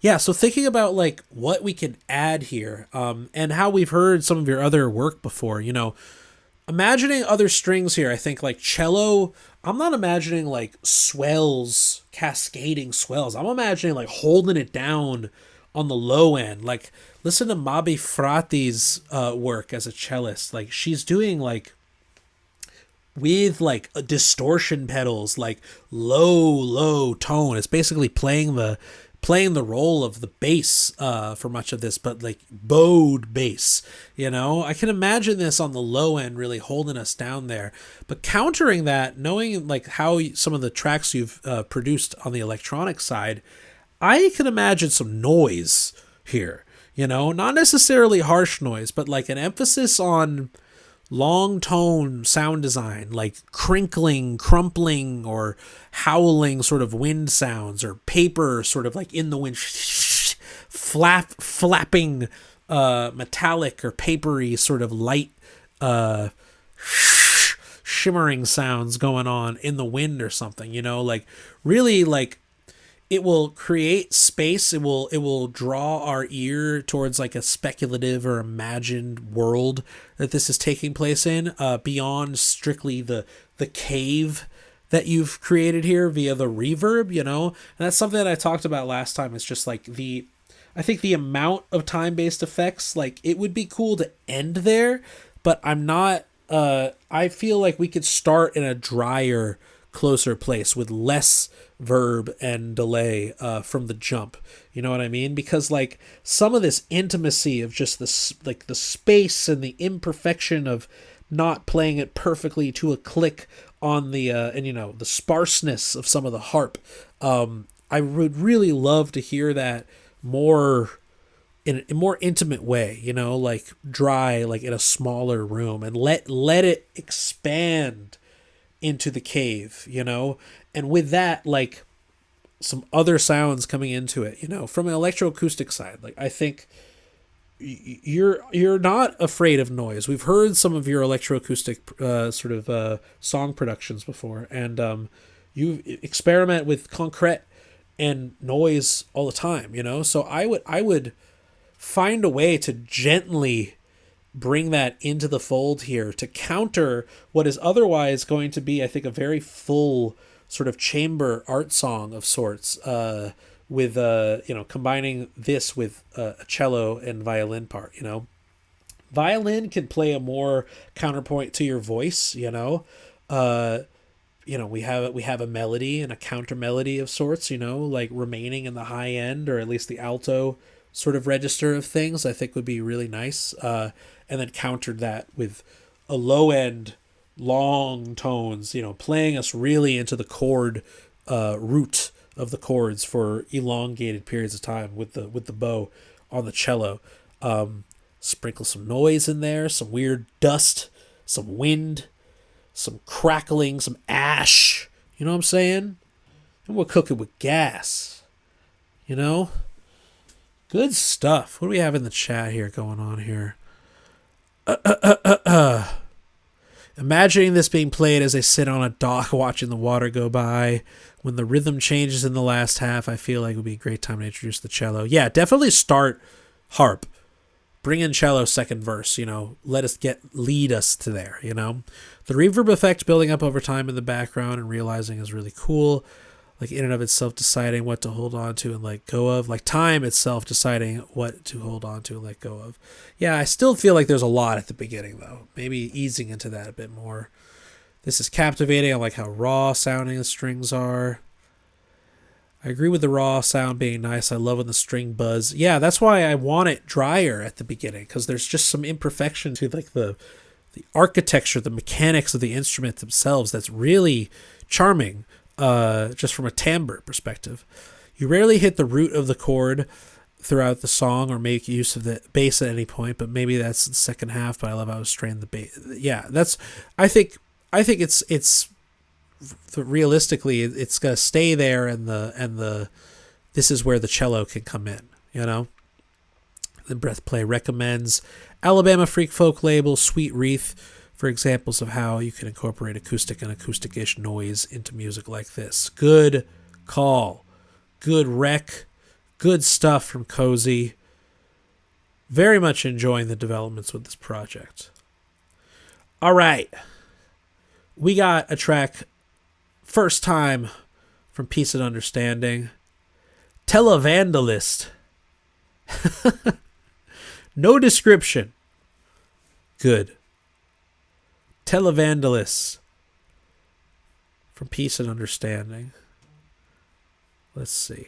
Yeah, so thinking about like what we can add here, and how we've heard some of your other work before, you know, imagining other strings here, I think like cello, I'm not imagining like swells, cascading swells. I'm imagining like holding it down on the low end. Like listen to Mabi Frati's work as a cellist. Like she's doing like with like distortion pedals, like low tone. It's basically playing the role of the bass for much of this, but like bowed bass, you know. I can imagine this on the low end really holding us down there, but countering that, knowing like how some of the tracks you've produced on the electronic side, I can imagine some noise here, you know, not necessarily harsh noise, but like an emphasis on long tone sound design, like crinkling, crumpling, or howling sort of wind sounds, or paper sort of like in the wind, flapping, metallic or papery sort of light, shimmering sounds going on in the wind or something, you know, like really like it will create space. It will draw our ear towards like a speculative or imagined world that this is taking place in, beyond strictly the cave that you've created here via the reverb, you know. And that's something that I talked about last time. It's just like I think the amount of time-based effects, like it would be cool to end there, but I'm not, I feel like we could start in a drier, closer place with less verb and delay from the jump, you know what I mean? Because like some of this intimacy of just this, like the space and the imperfection of not playing it perfectly to a click on the and you know the sparseness of some of the harp, I would really love to hear that more in a more intimate way, you know, like dry, like in a smaller room, and let it expand into the cave, you know. And with that, like some other sounds coming into it, you know, from an electroacoustic side, like I think you're not afraid of noise. We've heard some of your electroacoustic sort of song productions before, and you experiment with concrete and noise all the time, you know. So I would find a way to gently bring that into the fold here to counter what is otherwise going to be, I think, a very full sort of chamber art song of sorts, with you know, combining this with a cello and violin part, you know. Violin can play a more counterpoint to your voice, you know. we have a melody and a counter melody of sorts, like remaining in the high end or at least the alto sort of register of things. I think would be really nice, and then countered that with a low end, long tones, playing us really into the chord root of the chords for elongated periods of time with the bow on the cello. Sprinkle some noise in there, some weird dust, some wind, some crackling, some ash. You know what I'm saying? And we're cooking with gas. Good stuff. What do we have in the chat here going on here? Imagining this being played as I sit on a dock watching the water go by. When the rhythm changes in the last half, I feel like it would be a great time to introduce the cello. Yeah, definitely start harp. Bring in cello second verse, lead us to there, The reverb effect building up over time in the background and realizing is really cool. Like in and of itself deciding what to hold on to and let go of. Like time itself deciding what to hold on to and let go of. Yeah, I still feel like there's a lot at the beginning though. Maybe easing into that a bit more. This is captivating. I like how raw sounding the strings are. I agree with the raw sound being nice. I love when the string buzz. Yeah, that's why I want it drier at the beginning, because there's just some imperfection to like the architecture, the mechanics of the instrument themselves that's really charming, just from a timbre perspective. You rarely hit the root of the chord throughout the song or make use of the bass at any point, but maybe that's the second half, but I love how it strained the bass. Yeah, I think it's realistically it's gonna stay there, and this is where the cello can come in. The Breath Play recommends Alabama Freak Folk label Sweet Wreath for examples of how you can incorporate acoustic and acoustic-ish noise into music like this. Good call, good rec, good stuff from Cozy. Very much enjoying the developments with this project. All right, we got a track. First time from Peace and Understanding. Televandalist. No description. Good. Televandalist from Peace and Understanding. Let's see.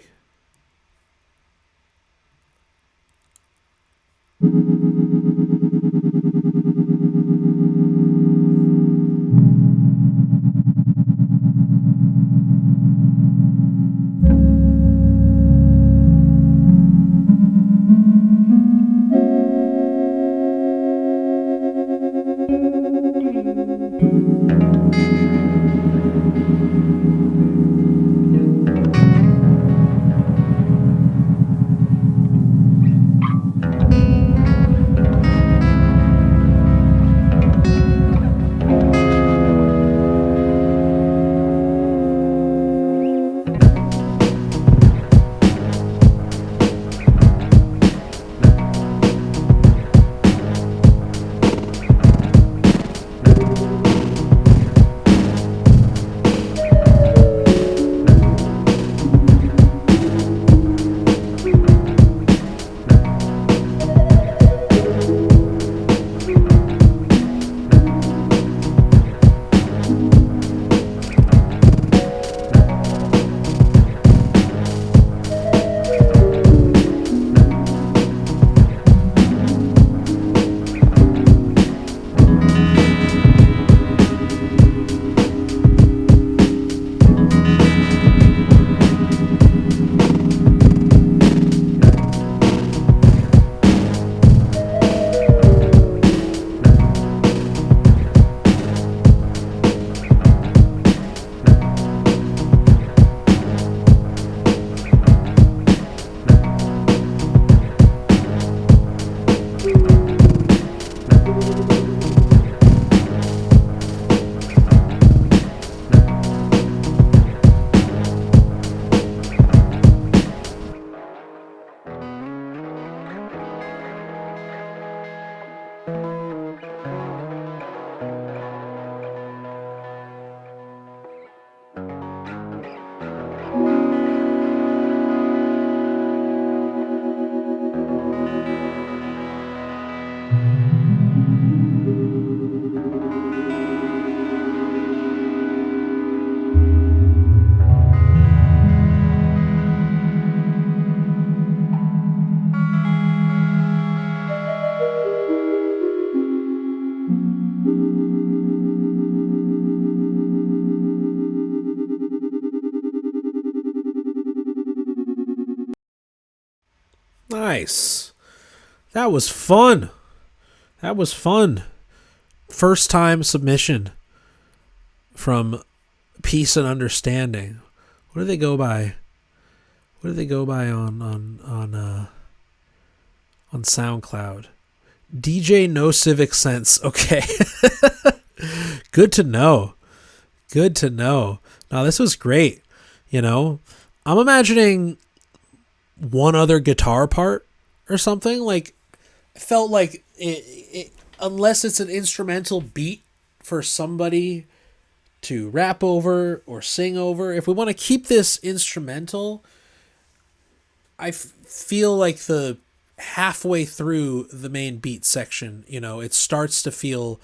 Nice. That was fun. That was fun. First time submission from Peace and Understanding. What do they go by? What do they go by on SoundCloud? DJ No Civic Sense. Okay. Good to know. Good to know. Now, this was great. You know, I'm imagining one other guitar part or something. Like, I felt like it unless it's an instrumental beat for somebody to rap over or sing over, if we want to keep this instrumental, I feel like the halfway through the main beat section, you know, it starts to feel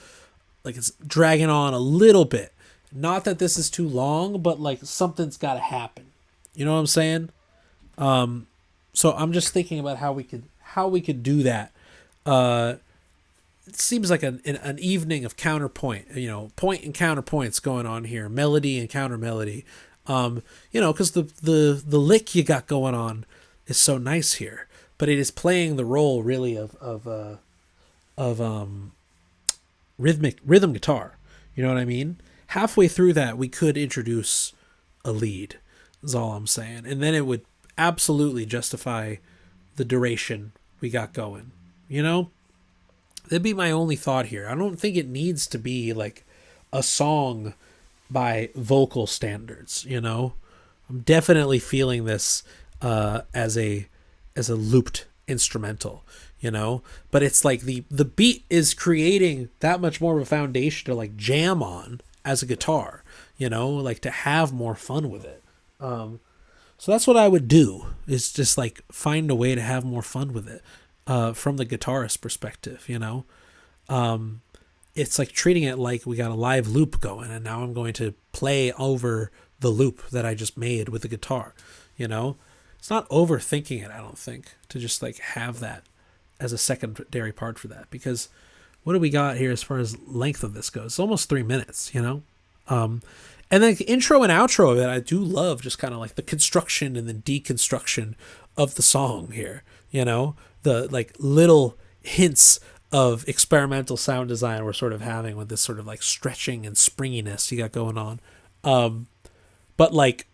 like it's dragging on a little bit. Not that this is too long, but like something's got to happen. You know what I'm saying? So I'm just thinking about how we could do that. It seems like an evening of counterpoint, you know, point and counterpoints going on here, melody and counter melody. You know, because the lick you got going on is so nice here, but it is playing the role really of rhythm guitar. You know what I mean? Halfway through that, we could introduce a lead. Is all I'm saying, and then it would absolutely justify the duration we got going. You know, that'd be my only thought here. I don't think it needs to be like a song by vocal standards. You know, I'm definitely feeling this as a looped instrumental. You know, but it's like the beat is creating that much more of a foundation to like jam on as a guitar. You know, like to have more fun with it. So that's what I would do, is just like find a way to have more fun with it from the guitarist perspective, you know. It's like treating it like we got a live loop going, and now I'm going to play over the loop that I just made with the guitar, you know. It's not overthinking it, I don't think, to just like have that as a secondary part for that, because what do we got here as far as length of this goes? It's almost 3 minutes, you know. And then the intro and outro of it, I do love just kind of like the construction and the deconstruction of the song here. You know, the like little hints of experimental sound design we're sort of having with this sort of like stretching and springiness you got going on. But like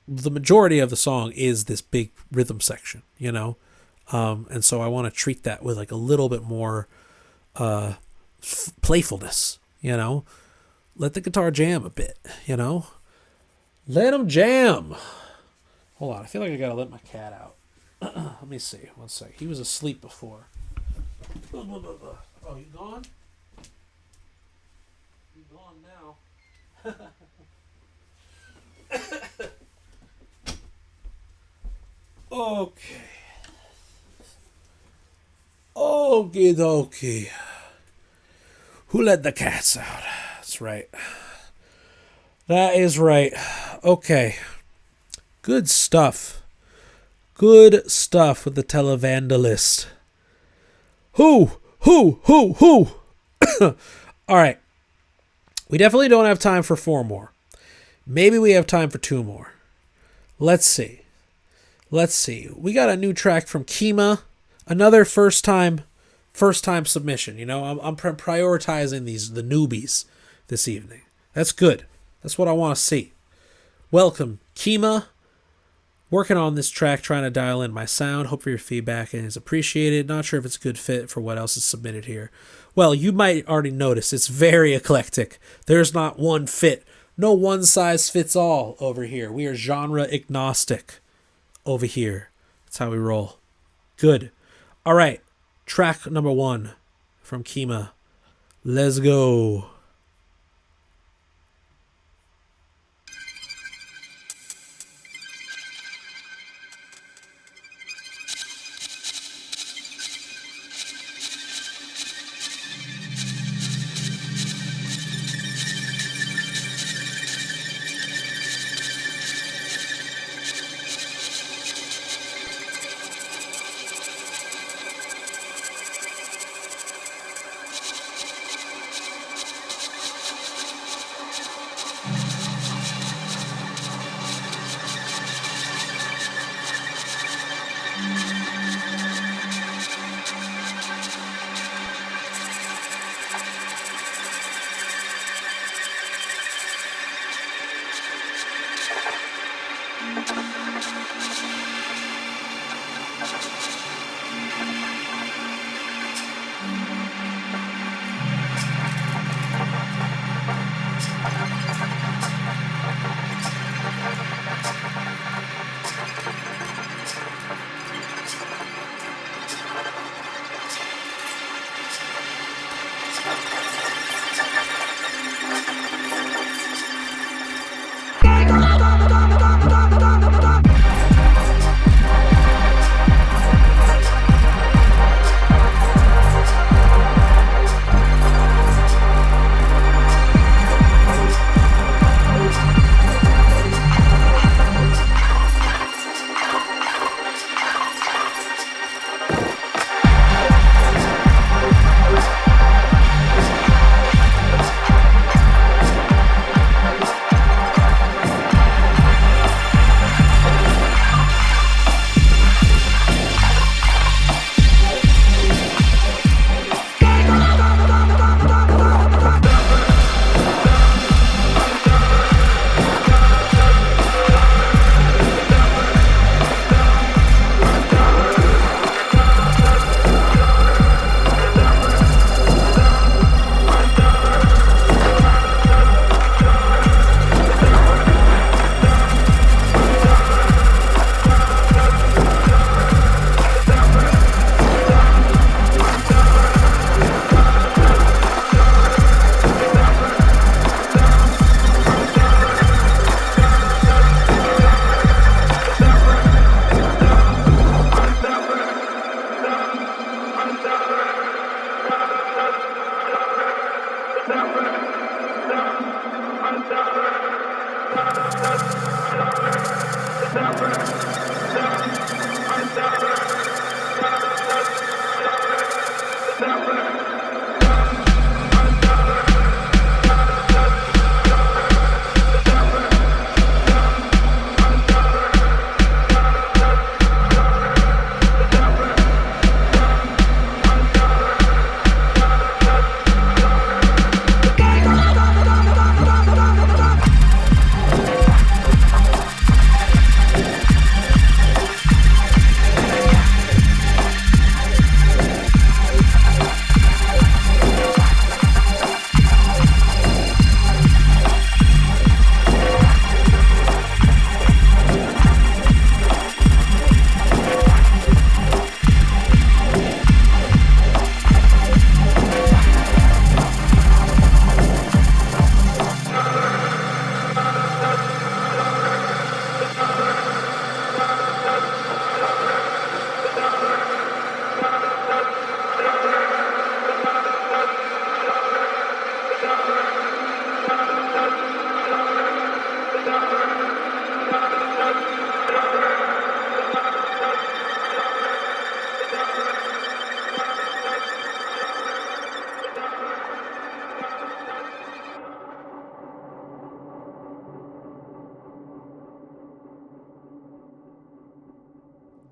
the majority of the song is this big rhythm section, you know? And so I want to treat that with like a little bit more playfulness, you know? Let the guitar jam a bit, you know? Let him jam. Hold on, I feel like I gotta let my cat out. Let me see, one sec. He was asleep before. Oh, you gone? You gone now. Okay. Okie dokie. Who let the cats out? That's right. That is right. Okay. Good stuff. Good stuff with the televandalist. Who? All right. We definitely don't have time for 4 more. Maybe we have time for 2 more. Let's see. We got a new track from Kema. Another first time submission. You know, I'm prioritizing the newbies this evening. That's good. That's what I want to see. Welcome, Kema. Working on this track, trying to dial in my sound. Hope for your feedback and it's appreciated. Not sure if it's a good fit for what else is submitted here. Well, you might already notice it's very eclectic. There's not one fit. No one size fits all over here. We are genre agnostic over here. That's how we roll. Good. All right. Track number 1 from Kema. Let's go.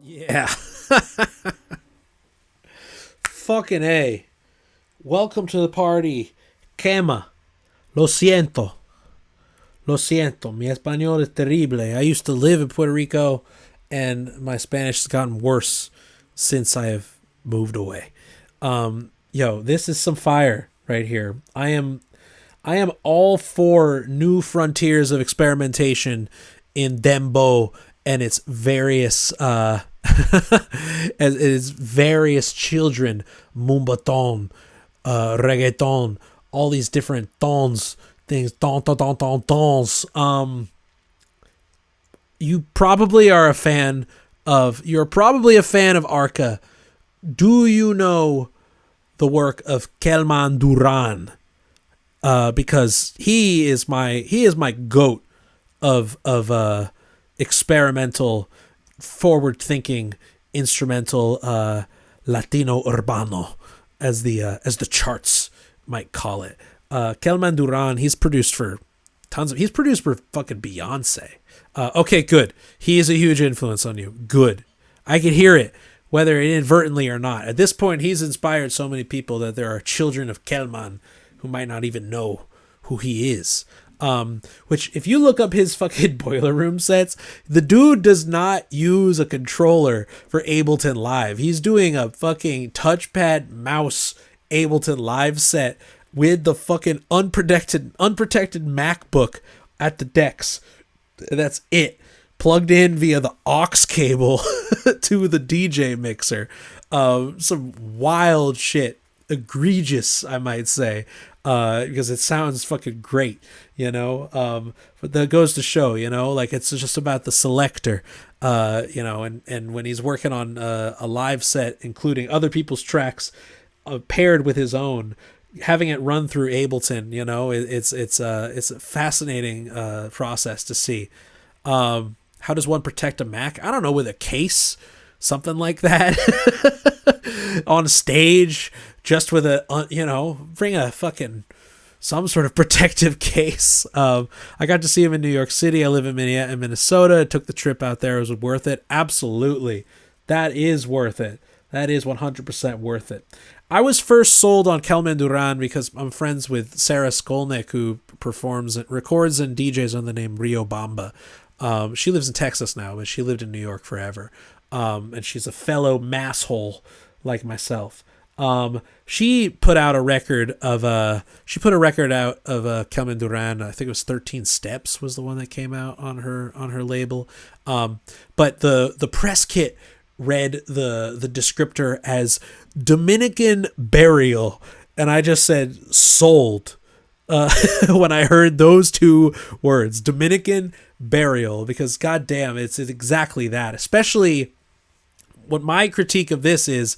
Yeah. Fucking A. Welcome to the party. Kema. Lo siento. Lo siento. Mi español es terrible. I used to live in Puerto Rico, and my Spanish has gotten worse since I have moved away. Yo, this is some fire right here. I am all for new frontiers of experimentation in dembo and its various as its various children, mumbaton, reggaeton, all these different tons, things, tons. You're probably a fan of Arca. Do you know the work of Kelman Duran? Because he is my goat of experimental, forward-thinking, instrumental Latino urbano, as the charts might call it. Kelman Duran, he's produced for fucking Beyonce. Okay, good. He is a huge influence on you. Good. I can hear it, whether inadvertently or not. At this point, he's inspired so many people that there are children of Kelman who might not even know who he is. Which if you look up his fucking Boiler Room sets, the dude does not use a controller for Ableton Live. He's doing a fucking touchpad mouse Ableton Live set with the fucking unprotected MacBook at the decks. That's it. Plugged in via the aux cable to the DJ mixer. Some wild shit. Egregious, I might say. Because it sounds fucking great, but that goes to show, like it's just about the selector, and when he's working on a live set, including other people's tracks, paired with his own, having it run through Ableton, it's a fascinating process to see. How does one protect a Mac? I don't know, with a case, something like that, on stage. Just with bring a fucking some sort of protective case. I got to see him in New York City. I live in Minnesota. I took the trip out there. Was it worth it? Absolutely. That is worth it. That is 100% worth it. I was first sold on Kelman Duran because I'm friends with Sarah Skolnick, who records and DJs on the name Rio Bamba. She lives in Texas now, but she lived in New York forever. And she's a fellow masshole like myself. She put out a record of Kelman Duran. I think it was 13 Steps was the one that came out on her label. But the press kit read the descriptor as Dominican Burial, and I just said sold when I heard those two words, Dominican Burial, because goddamn, it's exactly that. Especially what my critique of this is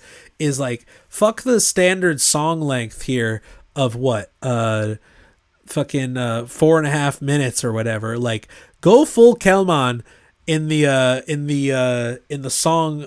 like, fuck the standard song length here of what, fucking 4.5 minutes or whatever. Like, go full Kelman in the song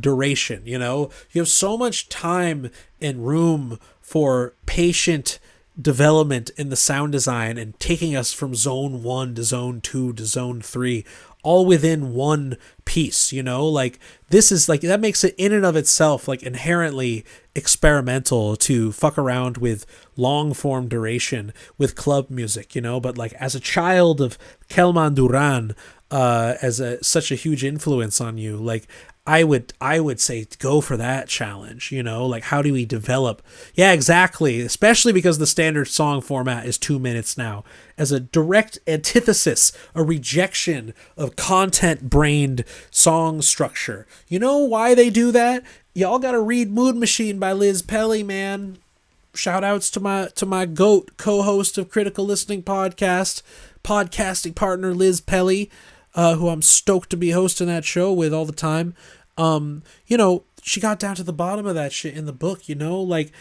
duration. You have so much time and room for patient development in the sound design and taking us from zone 1 to zone 2 to zone 3, all within one piece. Like, this is like, that makes it in and of itself like inherently experimental to fuck around with long form duration with club music, but like, as a child of Kelman Duran, such a huge influence on you, like, I would say go for that challenge, like, how do we develop? Yeah, exactly. Especially because the standard song format is 2 minutes now, as a direct antithesis, a rejection of content-brained song structure. You know why they do that? Y'all gotta read Mood Machine by Liz Pelly, man. Shout outs to my GOAT, co-host of Critical Listening Podcast, podcasting partner Liz Pelly, who I'm stoked to be hosting that show with all the time. She got down to the bottom of that shit in the book, like,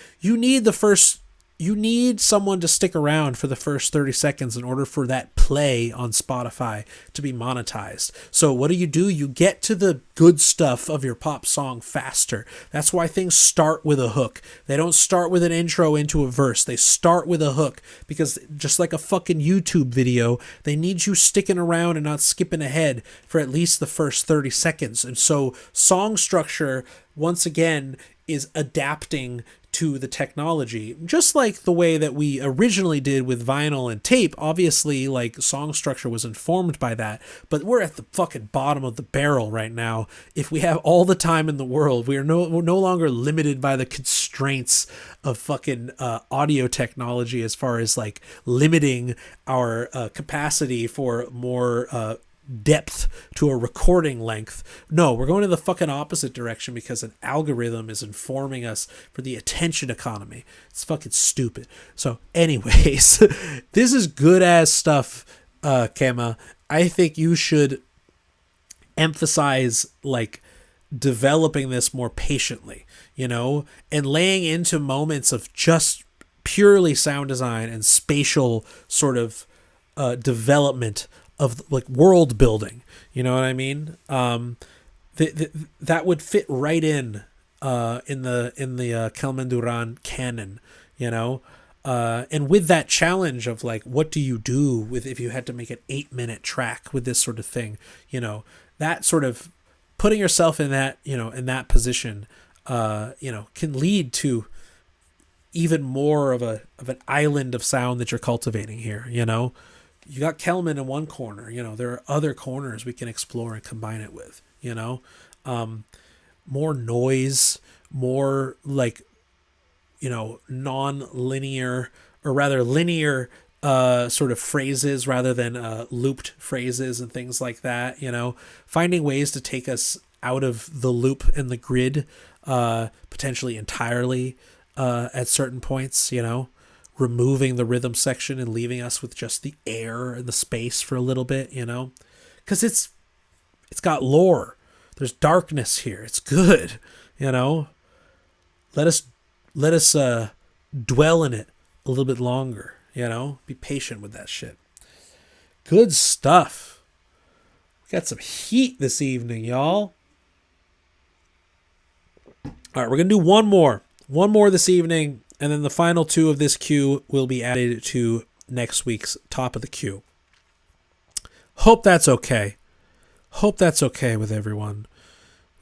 you need someone to stick around for the first 30 seconds in order for that play on Spotify to be monetized. So what do? You get to the good stuff of your pop song faster. That's why things start with a hook. They don't start with an intro into a verse. They start with a hook, because just like a fucking YouTube video, they need you sticking around and not skipping ahead for at least the first 30 seconds. And so song structure, once again, is adapting to the technology, just like the way that we originally did with vinyl and tape. Obviously, like, song structure was informed by that, but we're at the fucking bottom of the barrel right now. If we have all the time in the world, we're no longer limited by the constraints of fucking audio technology, as far as like limiting our capacity for more depth to a recording length. No, we're going in the fucking opposite direction, because an algorithm is informing us for the attention economy. It's fucking stupid. So anyways, this is good ass stuff, Kema. I think you should emphasize like developing this more patiently, and laying into moments of just purely sound design and spatial sort of development of like world building, you know what I mean? That would fit right in the Kelman Duran canon, and with that challenge of like, what do you do with if you had to make an 8-minute track with this sort of thing, that sort of putting yourself in that, in that position, can lead to even more of an island of sound that you're cultivating here, you got Kelman in one corner. You know, there are other corners we can explore and combine it with. You know, more noise, more like, you know, non-linear, or rather linear sort of phrases rather than looped phrases and things like that. You know, finding ways to take us out of the loop and the grid, potentially entirely at certain points. You know, removing the rhythm section and leaving us with just the air and the space for a little bit. You know, because it's got lore. There's darkness here. It's good. You know, let us dwell in it a little bit longer. You know, be patient with that shit. Good stuff. We got some heat this evening, y'all. All right, we're going to do one more this evening, and then the final two of this queue will be added to next week's top of the queue. Hope that's okay. Hope that's okay with everyone.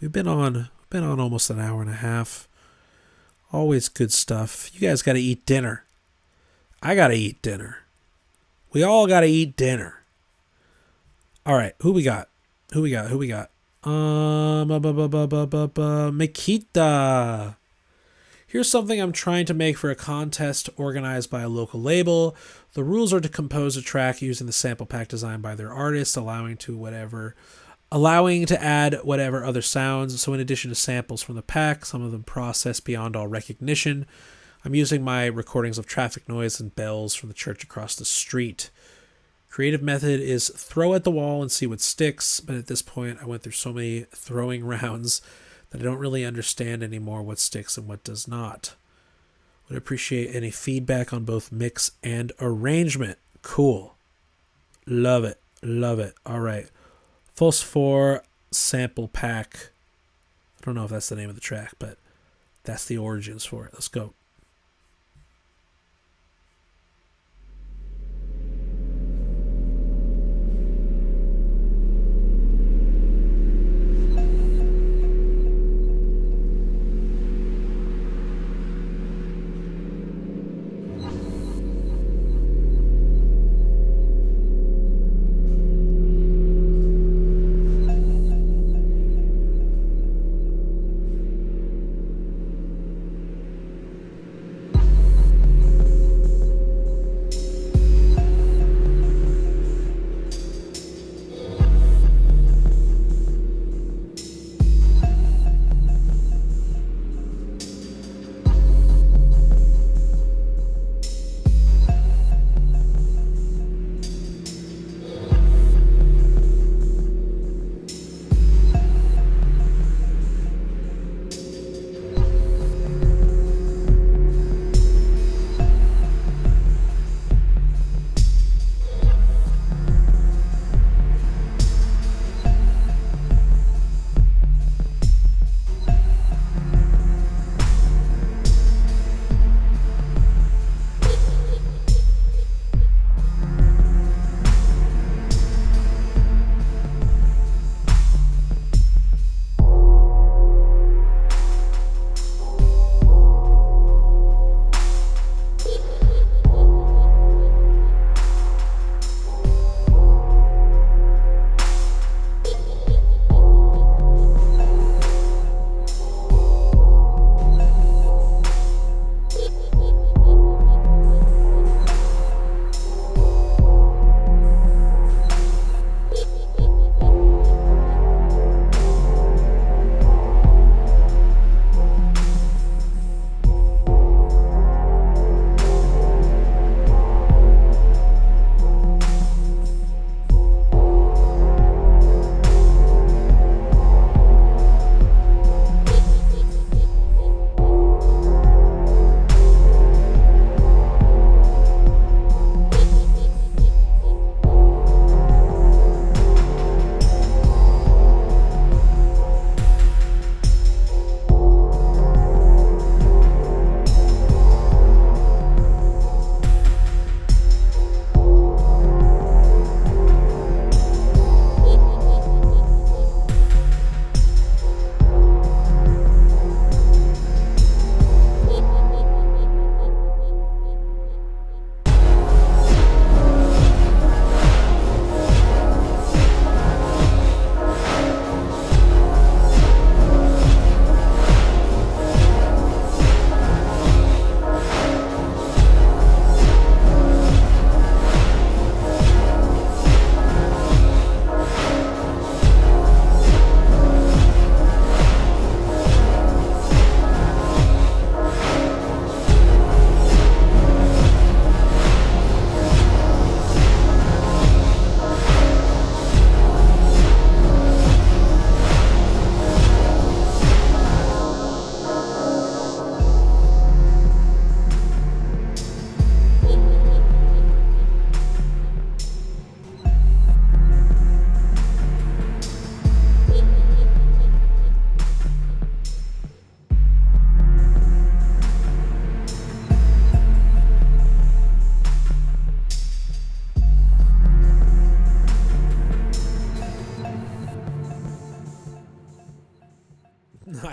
We've been on almost an hour and a half. Always good stuff. You guys got to eat dinner. I got to eat dinner. We all got to eat dinner. All right, who we got? Mikita. Here's something I'm trying to make for a contest organized by a local label. The rules are to compose a track using the sample pack designed by their artist, allowing to add whatever other sounds. So in addition to samples from the pack, some of them processed beyond all recognition, I'm using my recordings of traffic noise and bells from the church across the street. Creative method is throw at the wall and see what sticks, but at this point I went through so many throwing rounds that I don't really understand anymore what sticks and what does not. Would appreciate any feedback on both mix and arrangement. Cool. Love it. All right. Fosfor sample pack. I don't know if that's the name of the track, but that's the origins for it. Let's go.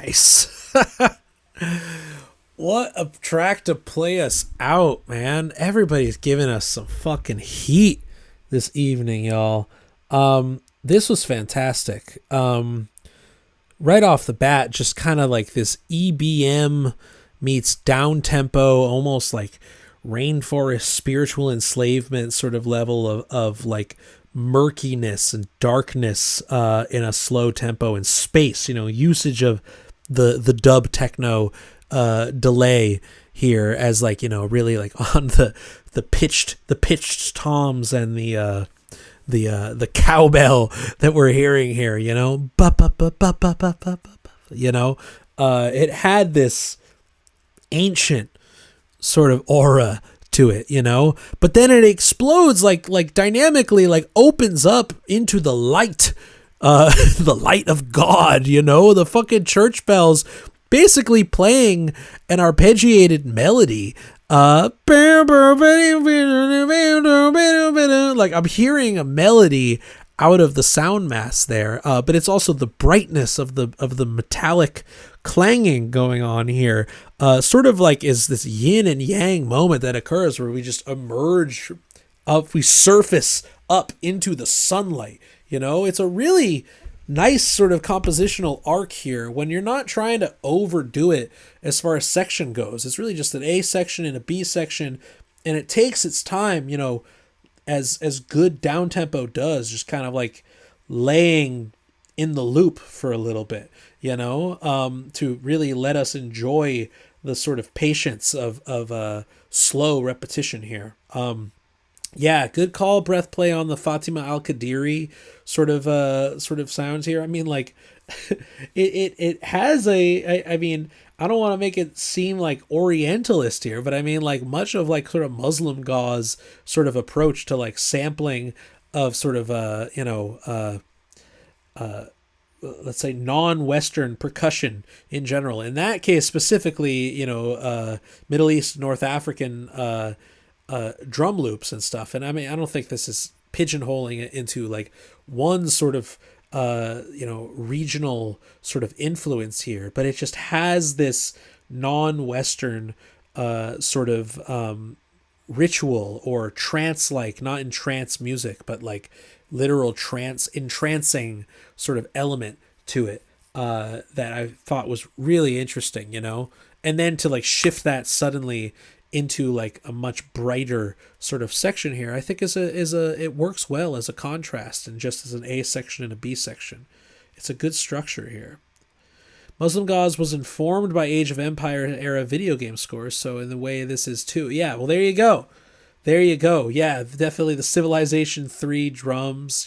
Nice. What a track to play us out, man. Everybody's giving us some fucking heat this evening, y'all. This was fantastic. Right off the bat, just kind of like this EBM meets down tempo, almost like rainforest spiritual enslavement sort of level of like murkiness and darkness in a slow tempo and space, usage of the dub techno delay here as like, really like on the pitched toms and the cowbell that we're hearing here, it had this ancient sort of aura to it, but then it explodes like dynamically, like opens up into the light, the light of God, the fucking church bells basically playing an arpeggiated melody. Like I'm hearing a melody out of the sound mass there, but it's also the brightness of the metallic clanging going on here, sort of like is this yin and yang moment that occurs where we just emerge up, we surface up into the sunlight. It's a really nice sort of compositional arc here when you're not trying to overdo it as far as section goes. It's really just an A section and a B section, and it takes its time, as good down tempo does, just kind of like laying in the loop for a little bit, to really let us enjoy the sort of patience of slow repetition here. Yeah, good call, breath play on the Fatima Al-Qadiri sort of sounds here. I mean, like, it has I mean, I don't want to make it seem like Orientalist here, but I mean, like, much of like sort of Muslim gauze sort of approach to like sampling of sort of let's say non-Western percussion in general. In that case specifically, Middle East, North African drum loops and stuff. And I mean, I don't think this is pigeonholing it into like one sort of regional sort of influence here, but it just has this non-Western sort of ritual or trance-like, not in trance music, but like literal entrancing sort of element to it that I thought was really interesting, and then to like shift that suddenly into like a much brighter sort of section here, I think it works well as a contrast and just as an A section and a B section. It's a good structure here. Muslim Gauze was informed by Age of Empire era video game scores, so in the way this is too. Yeah, well, there you go. Yeah, definitely the Civilization 3 drums,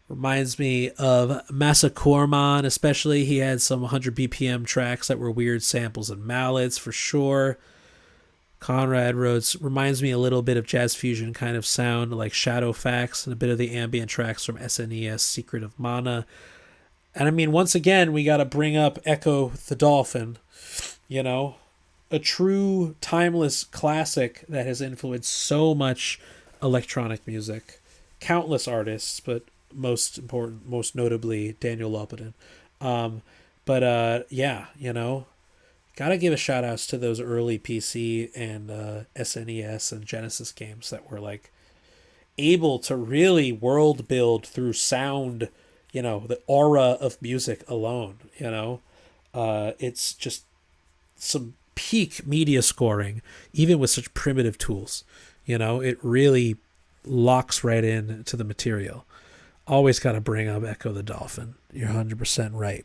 reminds me of Masakorman, especially. He had some 100 BPM tracks that were weird samples and mallets for sure. Conrad Rhodes reminds me a little bit of jazz fusion kind of sound, like Shadowfax, and a bit of the ambient tracks from SNES Secret of Mana. And I mean, once again, we got to bring up Echo the Dolphin, a true timeless classic that has influenced so much electronic music, countless artists, but most notably Daniel Lopatin. Gotta give a shout outs to those early PC and SNES and Genesis games that were like able to really world build through sound, the aura of music alone. It's just some peak media scoring, even with such primitive tools. It really locks right in to the material. Always got to bring up Echo the Dolphin. You're 100% right.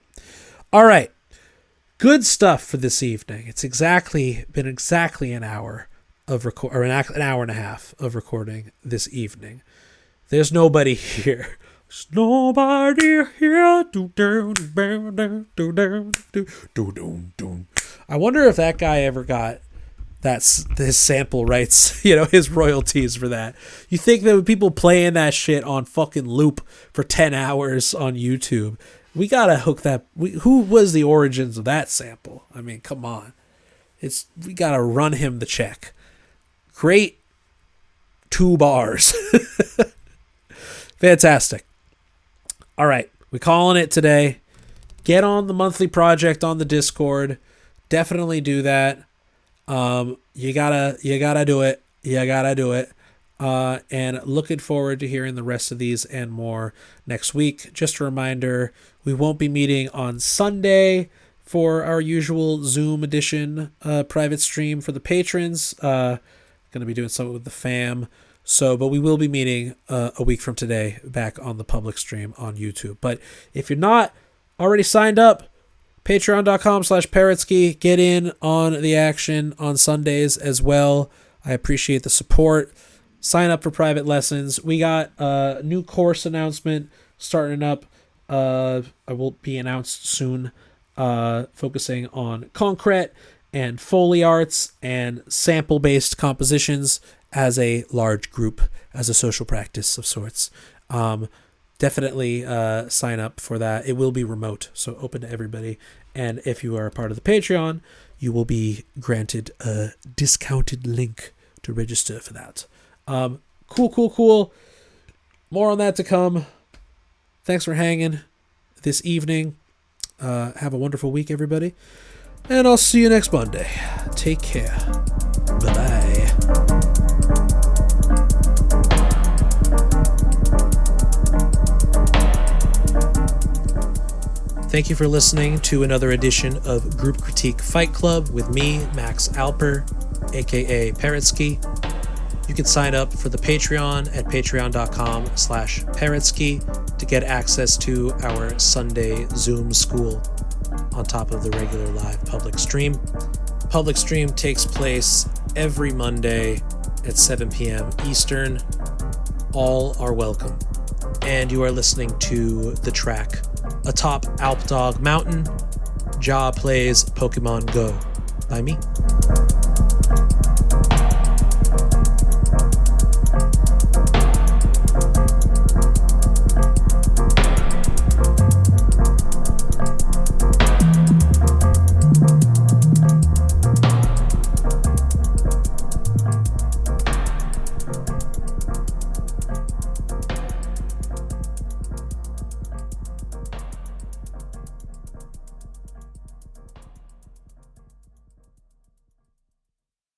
All right. Good stuff for this evening. It's been exactly an hour of an hour and a half of recording this evening. There's nobody here. There's nobody here. I wonder if that guy ever got his sample rights, his royalties for that. You think that with people playing that shit on fucking loop for 10 hours on YouTube, we gotta hook that. Who was the origins of that sample? I mean, come on. We gotta run him the check. Great 2 bars. Fantastic. All right, we calling it today. get on the monthly project on the Discord. Definitely do that. You gotta do it. You gotta do it. And looking forward to hearing the rest of these and more next week. Just a reminder, we won't be meeting on Sunday for our usual Zoom edition private stream for the patrons. Going to be doing something with the fam. But we will be meeting a week from today back on the public stream on YouTube. But if you're not already signed up, patreon.com/Parrotsky. Get in on the action on Sundays as well. I appreciate the support. Sign up for private lessons. We got a new course announcement starting up. I will be announced soon. Focusing on concrete and Foley arts and sample-based compositions as a large group, as a social practice of sorts. Definitely sign up for that. It will be remote, so open to everybody. And if you are a part of the Patreon, you will be granted a discounted link to register for that. Cool. More on that to come. Thanks for hanging this evening. Have a wonderful week, everybody. And I'll see you next Monday. Take care. Bye-bye. Thank you for listening to another edition of Group Critique Fight Club with me, Max Alper, aka Parrotsky. You can sign up for the Patreon at patreon.com/Parrotsky to get access to our Sunday Zoom school on top of the regular live public stream. Public stream takes place every Monday at 7 p.m. Eastern. All are welcome. And you are listening to the track Atop Alpdog Mountain, Ja Plays Pokemon Go by me.